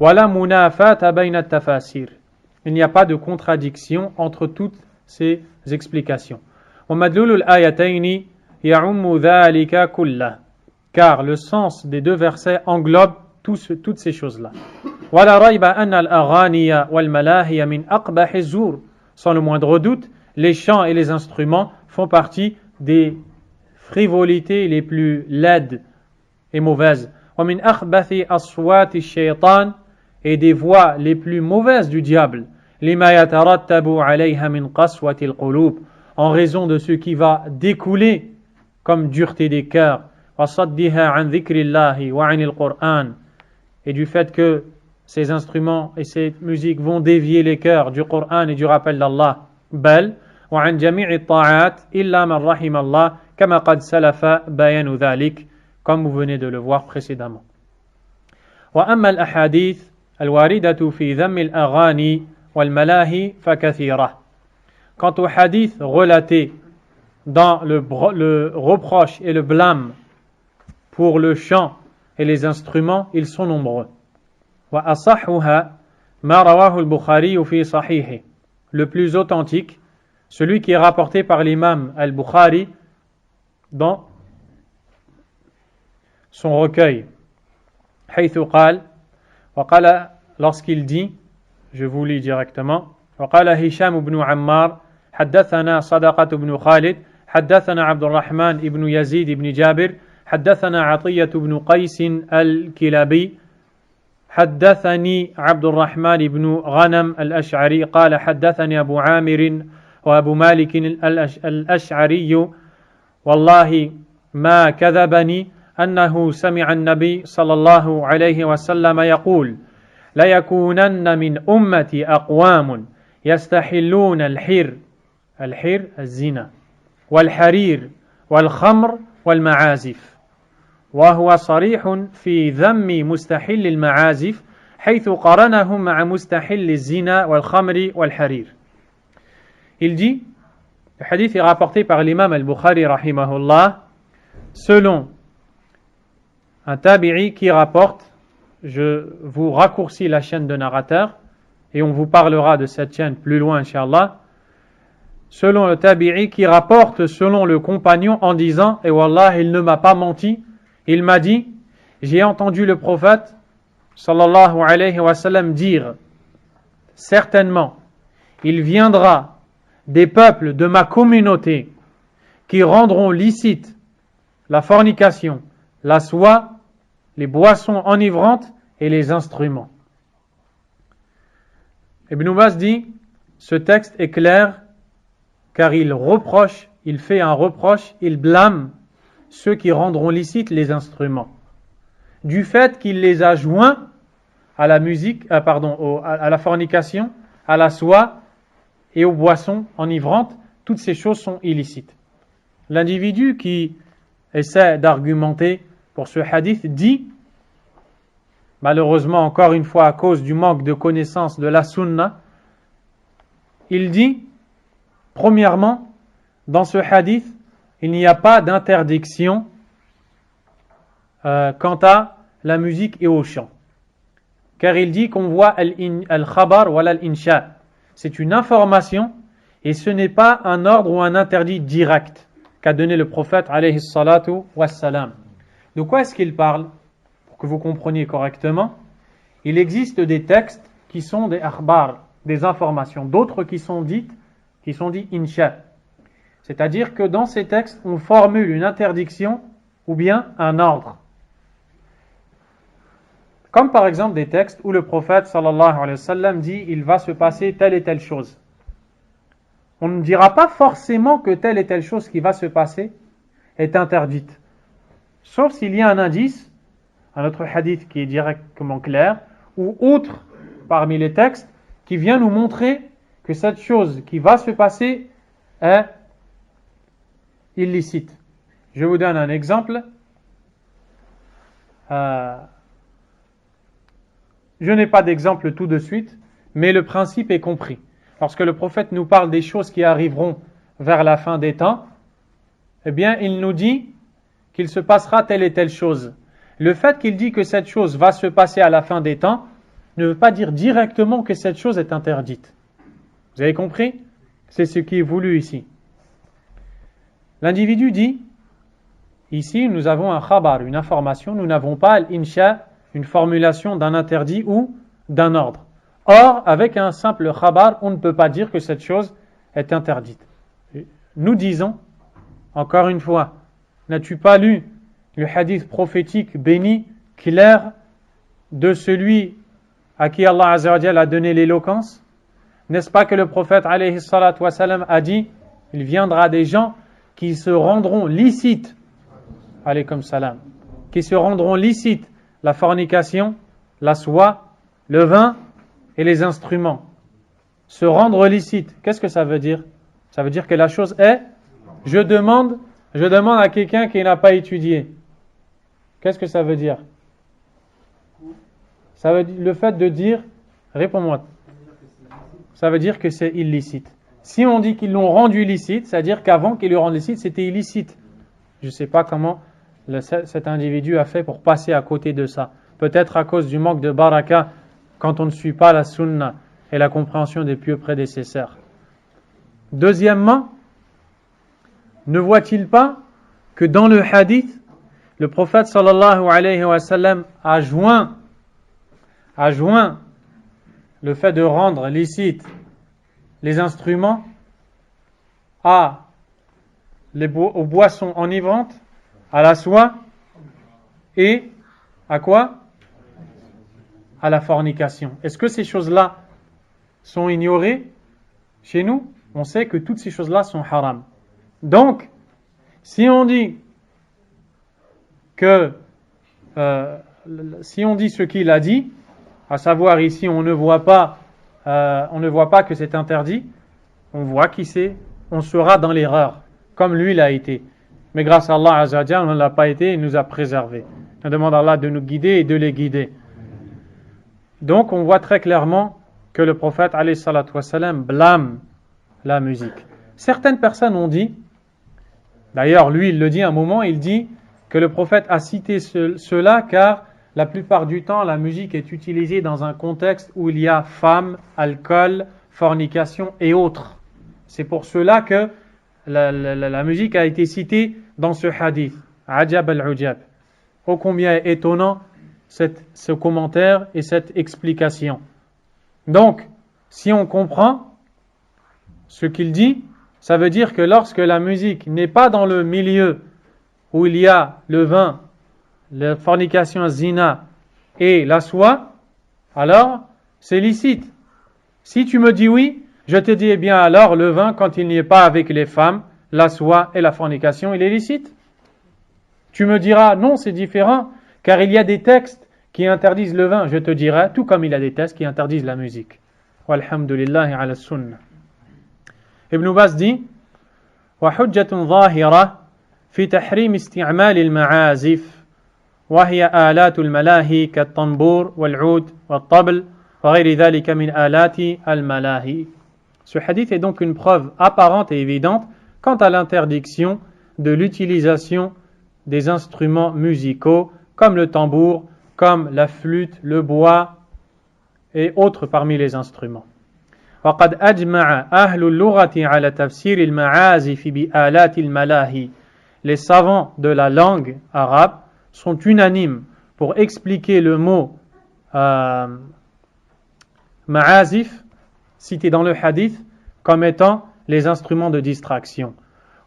S1: وَلَا مُنَافَاةَ بَيْنَ التَّفَاسِيرِ. Il n'y a pas de contradiction entre toutes ces explications. وَمَدْلُولُ الْآيَتَيْنِ يَعُمُّ ذَلِكَ كُلَّهُ. Car le sens des deux versets englobe toutes ces choses-là. وَلَا رَيْبَ أَنَّ الْأَغَانِيَ وَالْمَلَاهِيَ مِنْ أَقْبَحِ الزُّورِ. Sans le moindre doute, les chants et les instruments font partie des frivolités les plus laides et mauvaises. وَمِنْ أَخْبَثِ أَصْوَاتِ الشَّيْطَانِ. Et des voix les plus mauvaises du diable. لِمَا يَتَرَتَّبُ عَلَيْهَا مِنْ قَسْوَةِ الْقُلُوبِ. En raison de ce qui va découler comme dureté des cœurs. وَصَدِّهَا عَنْ ذِكْرِ اللَّهِ وَعَنِ الْقُرْآنِ. Et du fait que ces instruments et ces musiques vont dévier les cœurs du Coran et du rappel d'Allah. بل وعن جميع الطاعات إلا من رحم الله كما قد سلف بيان ذلك, comme vous venez de le voir précédemment. وأما الأحاديث الواردة في ذم الأغاني والملاهي فكثيرة. Quant aux hadiths relatés dans le reproche et le blâme pour le chant et les instruments, ils sont nombreux. وأصحها ما رواه البخاري في صحيحه. Le plus authentique, celui qui est rapporté par l'imam al-Bukhari dans son recueil. حيث قال, وقال, lorsqu'il dit, je vous lis directement, وقال هشام بن عمار حدثنا صدقة بن خالد حدثنا عبد الرحمن بن يزيد بن جابر حدثنا عطية بن قيس الكلابي حدثني عبد الرحمن بن غنم الأشعري قال حدثني أبو عامر وأبو مالك الأشعري والله ما كذبني أنه سمع النبي صلى الله عليه وسلم يقول ليكونن من أمتي أقوام يستحلون الحر الزنا والحرير والخمر والمعازف وهو صريح في ذم مستحل المعازف حيث قرنهم مع مستحل الزنا والخمر والحرير. Il dit, le hadith est rapporté par l'imam al-Bukhari rahimahullah, selon un tabi'i qui rapporte, je vous raccourcis la chaîne de narrateur et on vous parlera de cette chaîne plus loin inchallah, selon le tabi'i qui rapporte selon le compagnon en disant, et wallah il ne m'a pas menti, il m'a dit, j'ai entendu le prophète sallallahu alayhi wa sallam dire, certainement il viendra des peuples de ma communauté qui rendront licite la fornication, la soie, les boissons enivrantes et les instruments. Ibn Baz dit, ce texte est clair car il reproche, il fait un reproche, il blâme ceux qui rendront licites les instruments du fait qu'il les a joints à la musique, à la fornication, à la soie et aux boissons enivrantes. Toutes ces choses sont illicites. L'individu qui essaie d'argumenter pour ce hadith dit, malheureusement encore une fois à cause du manque de connaissance de la sunna, il dit, premièrement, dans ce hadith, il n'y a pas d'interdiction quant à la musique et au chant. Car il dit qu'on voit al-khabar ou al-insha. C'est une information et ce n'est pas un ordre ou un interdit direct qu'a donné le prophète alayhi salatu wassalam. De quoi est-ce qu'il parle? Pour que vous compreniez correctement, il existe des textes qui sont des akhbar, des informations, d'autres qui sont dits insha. C'est-à-dire que dans ces textes, on formule une interdiction ou bien un ordre. Comme par exemple des textes où le prophète sallallahu alayhi wa sallam dit il va se passer telle et telle chose. On ne dira pas forcément que telle et telle chose qui va se passer est interdite. Sauf s'il y a un indice, un autre hadith qui est directement clair, ou autre parmi les textes qui vient nous montrer que cette chose qui va se passer est illicite. Je vous donne un exemple. Je n'ai pas d'exemple tout de suite, mais le principe est compris. Lorsque le prophète nous parle des choses qui arriveront vers la fin des temps, eh bien, il nous dit qu'il se passera telle et telle chose. Le fait qu'il dit que cette chose va se passer à la fin des temps ne veut pas dire directement que cette chose est interdite. Vous avez compris? C'est ce qui est voulu ici. L'individu dit, ici nous avons un khabar, une information, nous n'avons pas l'insha, une formulation d'un interdit ou d'un ordre. Or, avec un simple khabar, on ne peut pas dire que cette chose est interdite. Nous disons, encore une fois, n'as-tu pas lu le hadith prophétique béni, clair, de celui à qui Allah Azza wa Jalla a donné l'éloquence? N'est-ce pas que le prophète alayhi salatu wassalam a dit, il viendra des gens qui se rendront licites, alaykum salam, qui se rendront licites la fornication, la soie, le vin et les instruments. Se rendre licite, qu'est-ce que ça veut dire? Ça veut dire que la chose est, je demande à quelqu'un qui n'a pas étudié. Qu'est-ce que ça veut dire? Ça veut dire le fait de dire, réponds-moi. Ça veut dire que c'est illicite. Si on dit qu'ils l'ont rendu licite, c'est-à-dire qu'avant qu'ils le rendent licite, c'était illicite. Je ne sais pas comment cet individu a fait pour passer à côté de ça. Peut-être à cause du manque de baraka quand on ne suit pas la sunna et la compréhension des pieux prédécesseurs. Deuxièmement, ne voit-il pas que dans le hadith, le prophète sallallahu alayhi wa sallam a joint le fait de rendre licite les instruments aux boissons enivrantes, à la soie et à quoi? À la fornication. Est-ce que ces choses-là sont ignorées chez nous? On sait que toutes ces choses-là sont haram. Donc, si on dit ce qu'il a dit, à savoir ici on ne voit pas que c'est interdit, on voit on sera dans l'erreur, comme lui l'a été. mais grâce à Allah Azza wa Jalla, on ne l'a pas été, il nous a préservés. On demande à Allah de nous guider et de les guider. Donc on voit très clairement que le prophète alayhi salatu wassalam blâme la musique. Certaines personnes ont dit, d'ailleurs lui il le dit à un moment, il dit que le prophète a cité cela car la plupart du temps la musique est utilisée dans un contexte où il y a femmes, alcool, fornication et autres. C'est pour cela que la musique a été citée dans ce hadith. Ajab al-Ujab. Ô combien est étonnant ce commentaire et cette explication. Donc, si on comprend ce qu'il dit, ça veut dire que lorsque la musique n'est pas dans le milieu où il y a le vin, la fornication, zina et la soie, alors c'est licite. Si tu me dis oui, je te dis eh bien alors le vin quand il n'y est pas avec les femmes, la soie et la fornication, il est licite. Tu me diras non, c'est différent, car il y a des textes qui interdisent le vin. Je te dirai, tout comme il y a des textes qui interdisent la musique. Walhamdulillahi ala sunnah. Ibn Baz dit وحجة ظاهرة في تحريم استعمال المعازف وهي آلات الملاهي كالطنبور والعود والطبل وغير ذلك من آلات الملاهي. Ce hadith est donc une preuve apparente et évidente quant à l'interdiction de l'utilisation des instruments musicaux comme le tambour, comme la flûte, le bois et autres parmi les instruments. وقد أجمع أهل اللغة على تفسير المعازف بآلات الملاهي. Les savants de la langue arabe sont unanimes pour expliquer le mot ma'azif cité dans le hadith comme étant les instruments de distraction.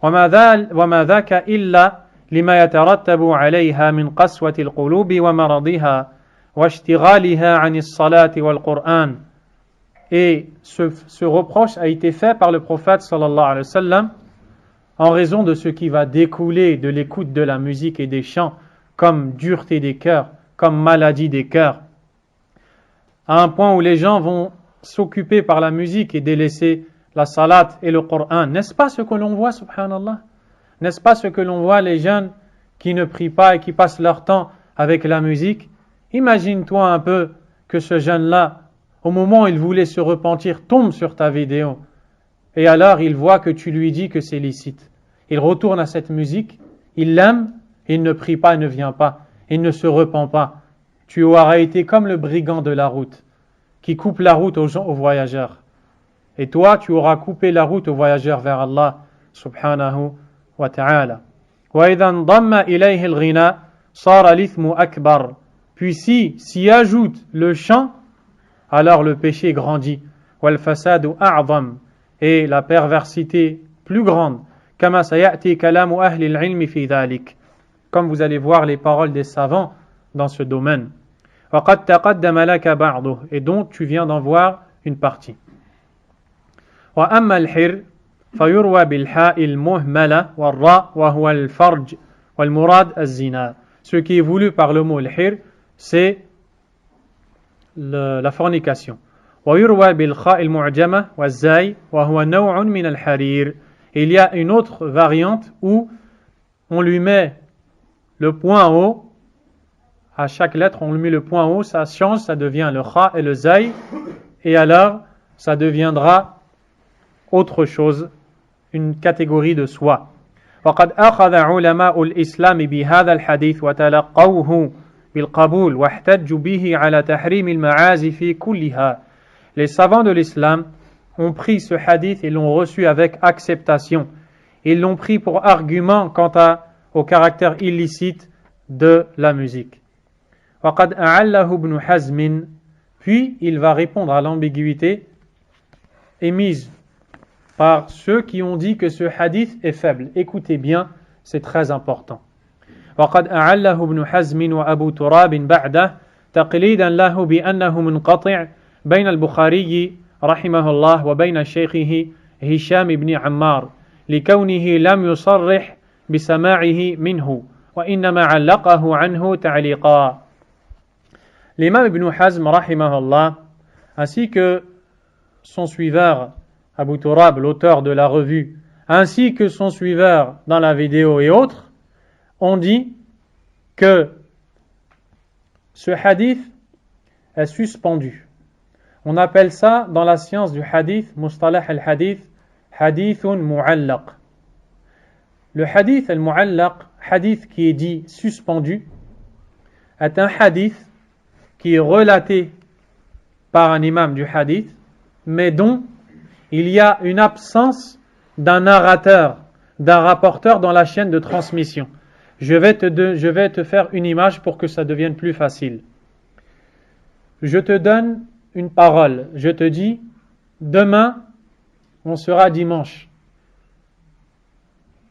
S1: وما ذاك إلا لما يترتب عليها من قسوة القلوب ومرضها واشتغالها عن الصلاة والقرآن. Et ce reproche a été fait par le prophète sallallahu alayhi wa sallam en raison de ce qui va découler de l'écoute de la musique et des chants, comme dureté des cœurs, comme maladie des cœurs, à un point où les gens vont s'occuper par la musique et délaisser la salat et le Coran. N'est-ce pas ce que l'on voit, subhanallah? N'est-ce pas ce que l'on voit, les jeunes qui ne prient pas et qui passent leur temps avec la musique? Imagine-toi un peu que ce jeune-là, au moment où il voulait se repentir, tombe sur ta vidéo. Et alors, il voit que tu lui dis que c'est licite. Il retourne à cette musique, il l'aime, il ne prie pas, il ne vient pas, il ne se repent pas. Tu auras été comme le brigand de la route, qui coupe la route aux voyageurs. Et toi, tu auras coupé la route aux voyageurs vers Allah, subhanahu wa ta'ala. وَإِذَا انضَمَّ إِلَيْهِ الْغِنَى صَارَ الْإِثْمُ أَكْبَرُ. Puis s'y ajoute le chant, alors le péché grandit. وَالْفَسَادُ أَعْظَمُ. Et la perversité plus grande. كَمَا سَيَأْتِي كَلَامُ أَهْلِ الْعِلْمِ فِي ذَلِكَ. Comme vous allez voir les paroles des savants dans ce domaine. وَقَدْ تَقَدَّمَ لَكَ بَعْضُهُ. Et donc tu viens d'en voir une partie. وأما الحر فيروى بالحاء المهملة والراء وهو الفرج والمراد الزنا. Ce qui est voulu par le mot الحر, c'est la fornication. ويروى بالخاء المعجمة والزاي وهو نوع من الحرير. Et il y a une autre variante où on lui met le point haut, à chaque lettre on lui met le point haut, ça change, ça devient le kha et le zay, et alors ça deviendra autre chose, une catégorie de soi. وقد أخذ علماء الإسلام بهذا الحديث وتلقوه بالقبول واحتجوا به على تحريم المعازف كلها. Les savants de l'islam ont pris ce hadith et l'ont reçu avec acceptation. Ils l'ont pris pour argument quant au caractère illicite de la musique. وقد أعله ابن حزم. Puis il va répondre à l'ambiguïté émise par ceux qui ont dit que ce hadith est faible. Écoutez bien, c'est très important. وقد أعله ابن حزم وأبو تراب بعده تقليدا له بأنه منقطع بين البخاري رحمه الله وبين شيخه هشام بن عمار لكونه لم يصرح بسماعه منه وإنما علقه عنه تعليقا. L'imam Ibn Hazm rahimahullah ainsi que son suiveur Abu Turab, l'auteur de la revue ainsi que son suiveur dans la vidéo et autres, ont dit que ce hadith est suspendu. On appelle ça dans la science du hadith, mustalah al-hadith, hadithun mu'allaq. Le hadith al-mu'allaq, hadith qui est dit suspendu, est un hadith qui est relaté par un imam du hadith, mais dont il y a une absence d'un narrateur, d'un rapporteur dans la chaîne de transmission. Je vais te faire une image pour que ça devienne plus facile. Je te donne une parole. Je te dis, demain, on sera dimanche.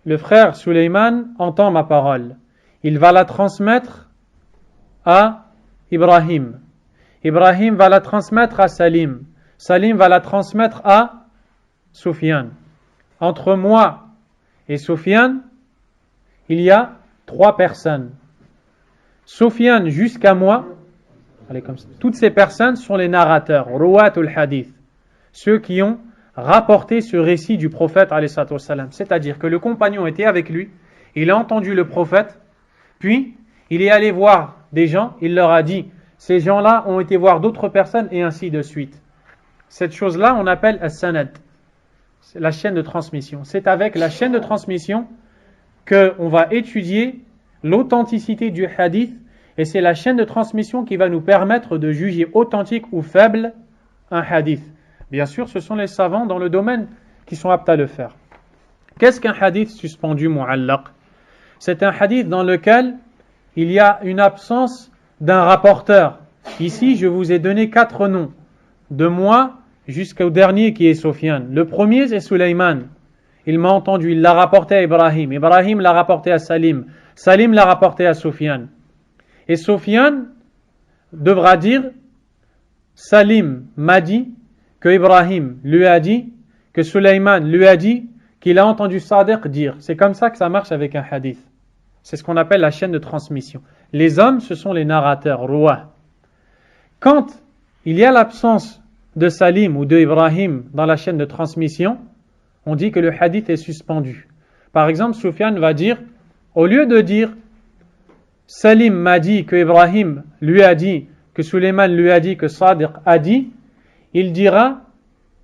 S1: Le frère Suleiman entend ma parole. Il va la transmettre à Ibrahim. Ibrahim va la transmettre à Salim. Salim va la transmettre à Soufiane. Entre moi et Soufiane, il y a 3 personnes. Soufiane jusqu'à moi, toutes ces personnes sont les narrateurs, ruwatul hadith, ceux qui ont rapporté ce récit du prophète alayhi salatu wassalam. C'est-à-dire que le compagnon était avec lui, il a entendu le prophète, puis il est allé voir des gens, il leur a dit, ces gens-là ont été voir d'autres personnes et ainsi de suite. Cette chose-là, on appelle as-sanad, la chaîne de transmission. C'est avec la chaîne de transmission qu'on va étudier l'authenticité du hadith, et c'est la chaîne de transmission qui va nous permettre de juger authentique ou faible un hadith. Bien sûr, ce sont les savants dans le domaine qui sont aptes à le faire. Qu'est-ce qu'un hadith suspendu mu'allaq? C'est un hadith dans lequel il y a une absence d'un rapporteur. Ici, je vous ai donné 4 noms, de moi jusqu'au dernier qui est Sofiane. Le premier, c'est Suleiman. Il m'a entendu, il l'a rapporté à Ibrahim. Ibrahim l'a rapporté à Salim. Salim l'a rapporté à Sofiane. Et Sofiane devra dire, Salim m'a dit que Ibrahim lui a dit, que Suleiman lui a dit, qu'il a entendu Sadiq dire. C'est comme ça que ça marche avec un hadith. C'est ce qu'on appelle la chaîne de transmission. Les hommes, ce sont les narrateurs, rois. Quand il y a l'absence de Salim ou de Ibrahim dans la chaîne de transmission, on dit que le hadith est suspendu. Par exemple, Soufiane va dire, au lieu de dire Salim m'a dit que Ibrahim lui a dit, que Suleiman lui a dit, que Sadiq a dit, il dira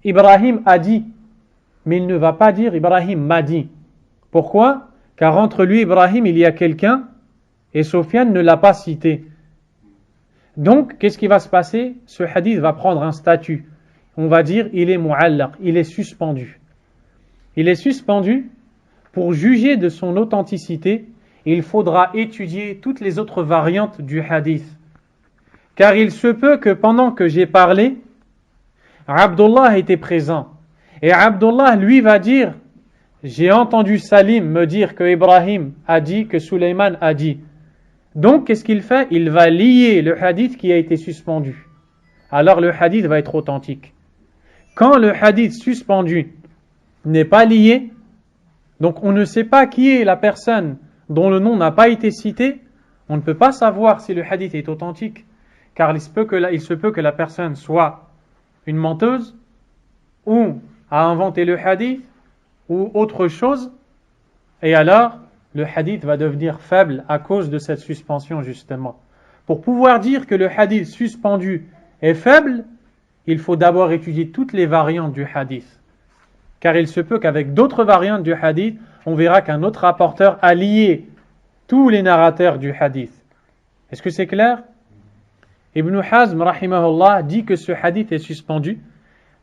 S1: Ibrahim a dit, mais il ne va pas dire Ibrahim m'a dit. Pourquoi? Car entre lui et Ibrahim, il y a quelqu'un et Soufiane ne l'a pas cité. Donc, qu'est-ce qui va se passer? Ce hadith va prendre un statut. On va dire il est mu'allaq, il est suspendu. Il est suspendu. Pour juger de son authenticité, il faudra étudier toutes les autres variantes du hadith. Car il se peut que pendant que j'ai parlé, Abdullah était présent. Et Abdullah, lui, va dire, j'ai entendu Salim me dire que Ibrahim a dit, que Suleiman a dit. Donc, qu'est-ce qu'il fait? Il va lier le hadith qui a été suspendu. Alors, le hadith va être authentique. Quand le hadith suspendu n'est pas lié, donc on ne sait pas qui est la personne dont le nom n'a pas été cité, on ne peut pas savoir si le hadith est authentique, car il se peut que la personne soit une menteuse, ou a inventé le hadith, ou autre chose, et alors le hadith va devenir faible à cause de cette suspension justement. Pour pouvoir dire que le hadith suspendu est faible, il faut d'abord étudier toutes les variantes du hadith. Car il se peut qu'avec d'autres variantes du hadith, on verra qu'un autre rapporteur a lié tous les narrateurs du hadith. Est-ce que c'est clair? Ibn Hazm, rahimahullah, dit que ce hadith est suspendu,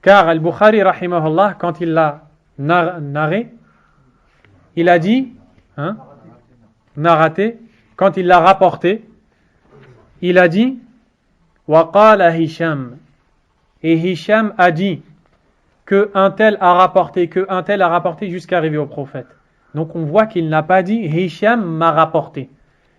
S1: car Al-Bukhari, rahimahullah, quand il l'a narré, il a dit, narraté, quand il l'a rapporté, il a dit, Waqala Hisham, et Hisham a dit, que un tel a rapporté jusqu'à arriver au prophète. Donc on voit qu'il n'a pas dit Hisham m'a rapporté.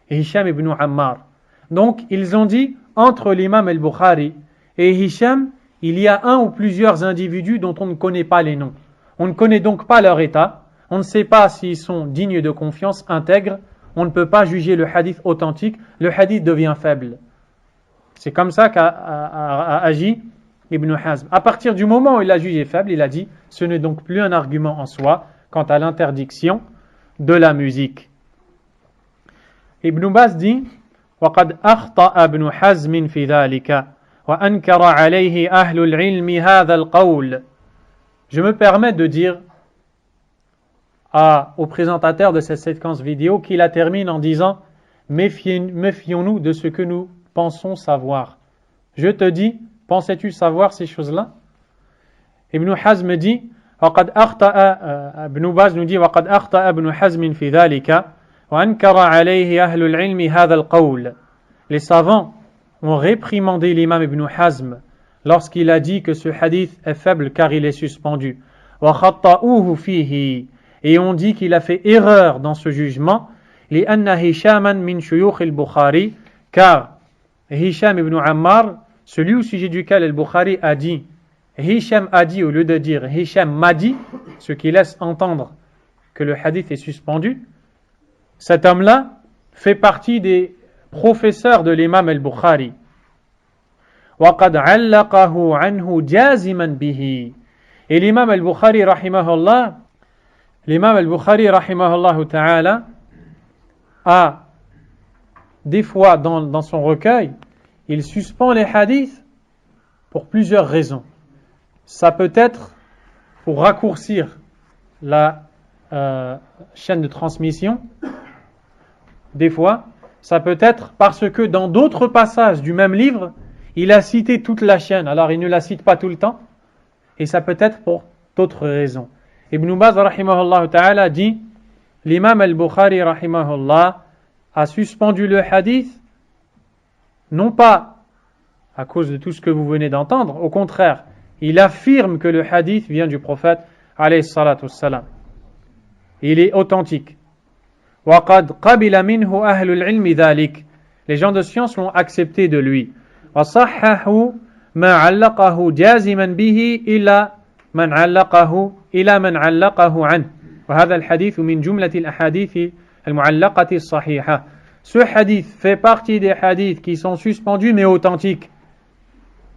S1: Hisham ibn Ammar. Donc ils ont dit entre l'imam al-Bukhari et Hisham, il y a un ou plusieurs individus dont on ne connaît pas les noms. On ne connaît donc pas leur état. On ne sait pas s'ils sont dignes de confiance, intègres. On ne peut pas juger le hadith authentique. Le hadith devient faible. C'est comme ça qu'a agi Ibn Hazm. À partir du moment où il a jugé faible, il a dit, ce n'est donc plus un argument en soi quant à l'interdiction de la musique. Ibn Baz dit وقد أخطأ ابن حزم في ذلك وأنكر عليه أهل العلم هذا القول. Je me permets de dire au présentateur de cette séquence vidéo qui la termine en disant méfions-nous de ce que nous pensons savoir. Je te dis, pensais-tu savoir ces choses-là? Ibn Hazm dit وقد أخطأ ابن باز nous dit وقد أخطأ ابن حزم في ذلك وأنكر عليه أهل العلم هذا القول. Les savants ont réprimandé l'imam Ibn Hazm lorsqu'il a dit que ce hadith est faible car il est suspendu. وخطأوه فيه, et on dit qu'il a fait erreur dans ce jugement لأن هشاما من شيوخ البخاري, car Hisham ibn Ammar, celui au sujet duquel al-Bukhari a dit Hisham a dit au lieu de dire Hisham m'a dit, ce qui laisse entendre que le hadith est suspendu, cet homme-là fait partie des professeurs de l'imam al-Bukhari. وَقَدْ عَلَّقَهُ عَنْهُ جَازِمًا بِهِ. Et l'imam al-Bukhari rahimahullah ta'ala a des fois dans son recueil, il suspend les hadiths pour plusieurs raisons. Ça peut être pour raccourcir la chaîne de transmission. Des fois, ça peut être parce que dans d'autres passages du même livre, il a cité toute la chaîne, alors il ne la cite pas tout le temps. Et ça peut être pour d'autres raisons. Ibn Baz rahimahullah ta'ala dit, l'imam al-Bukhari rahimahullah a suspendu le hadith, non pas à cause de tout ce que vous venez d'entendre, au contraire, il affirme que le hadith vient du prophète alayhi salatu wassalam. Il est authentique. وَقَدْ قَبِلَ مِنْهُ أَهْلُ الْعِلْمِ ذَلِكَ. Les gens de science l'ont accepté de lui. وَصَحَّحُوا مَا عَلَّقَهُ جَازِمًا بِهِ إِلَى مَنْ عَلَّقَهُ عَنْهُ. وهذا الحديث من جملة الأحاديث المعلقة الصحيحة. Ce hadith fait partie des hadiths qui sont suspendus mais authentiques.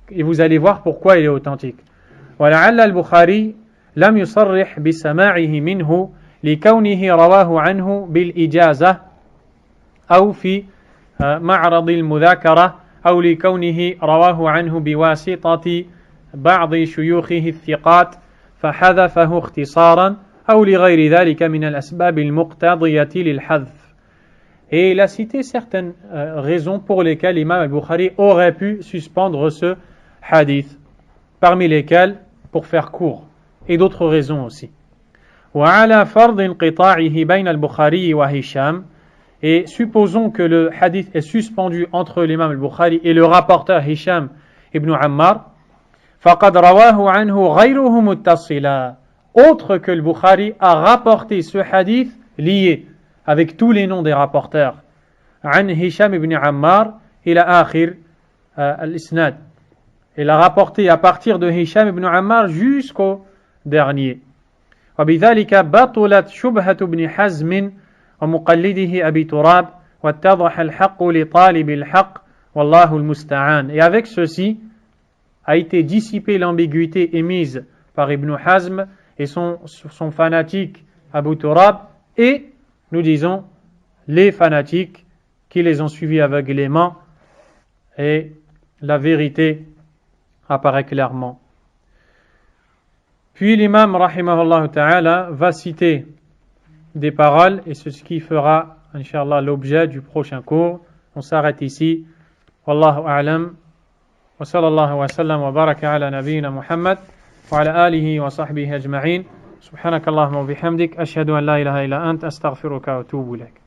S1: Et vous allez voir pourquoi il est authentique. ولعل البخاري لم يصرح بسماعه منه لكونه رواه عنه بالإجازة أو في معرض المذاكرة أو لكونه رواه عنه بواسطة بعض شيوخه الثقات فحذفه اختصارا أو لغير ذلك من الأسباب المقتضية للحذف. Et il a cité certaines raisons pour lesquelles l'imam al-Bukhari aurait pu suspendre ce hadith, parmi lesquelles, pour faire court, et d'autres raisons aussi. وعلى فرض انقطاعه بين البخاري وهشام, et supposons que le hadith est suspendu entre l'imam al-Bukhari et le rapporteur Hisham ibn Ammar, فقد رواه عنه غيره متصلا, autre que le Bukhari a rapporté ce hadith lié avec tous les noms des rapporteurs عن هشام ibn Ammar إلى آخر الإسناد. Il a rapporté à partir de Hisham ibn Ammar jusqu'au dernier. وبذلك بطلت شبهة ابن حزم ومقلده أبي تراب واتضح الحق لطالب الحق والله المستعان. Et avec ceci a été dissipée l'ambiguïté émise par Ibn Hazm et son fanatique Abu Turab, et nous disons les fanatiques qui les ont suivis aveuglément, et la vérité apparaît clairement. Puis l'imam rahimahullah ta'ala va citer des paroles, et c'est ce qui fera inshallah l'objet du prochain cours. On s'arrête ici. Wallahu a'lam. Wa sallallahu wa sallam wa baraka ala nabiyyina Muhammad wa ala alihi wa sahbihi ajma'in. Subhanakallahumma wa bihamdik ashhadu an la ilaha illa ant astaghfiruka wa atubu ilaik.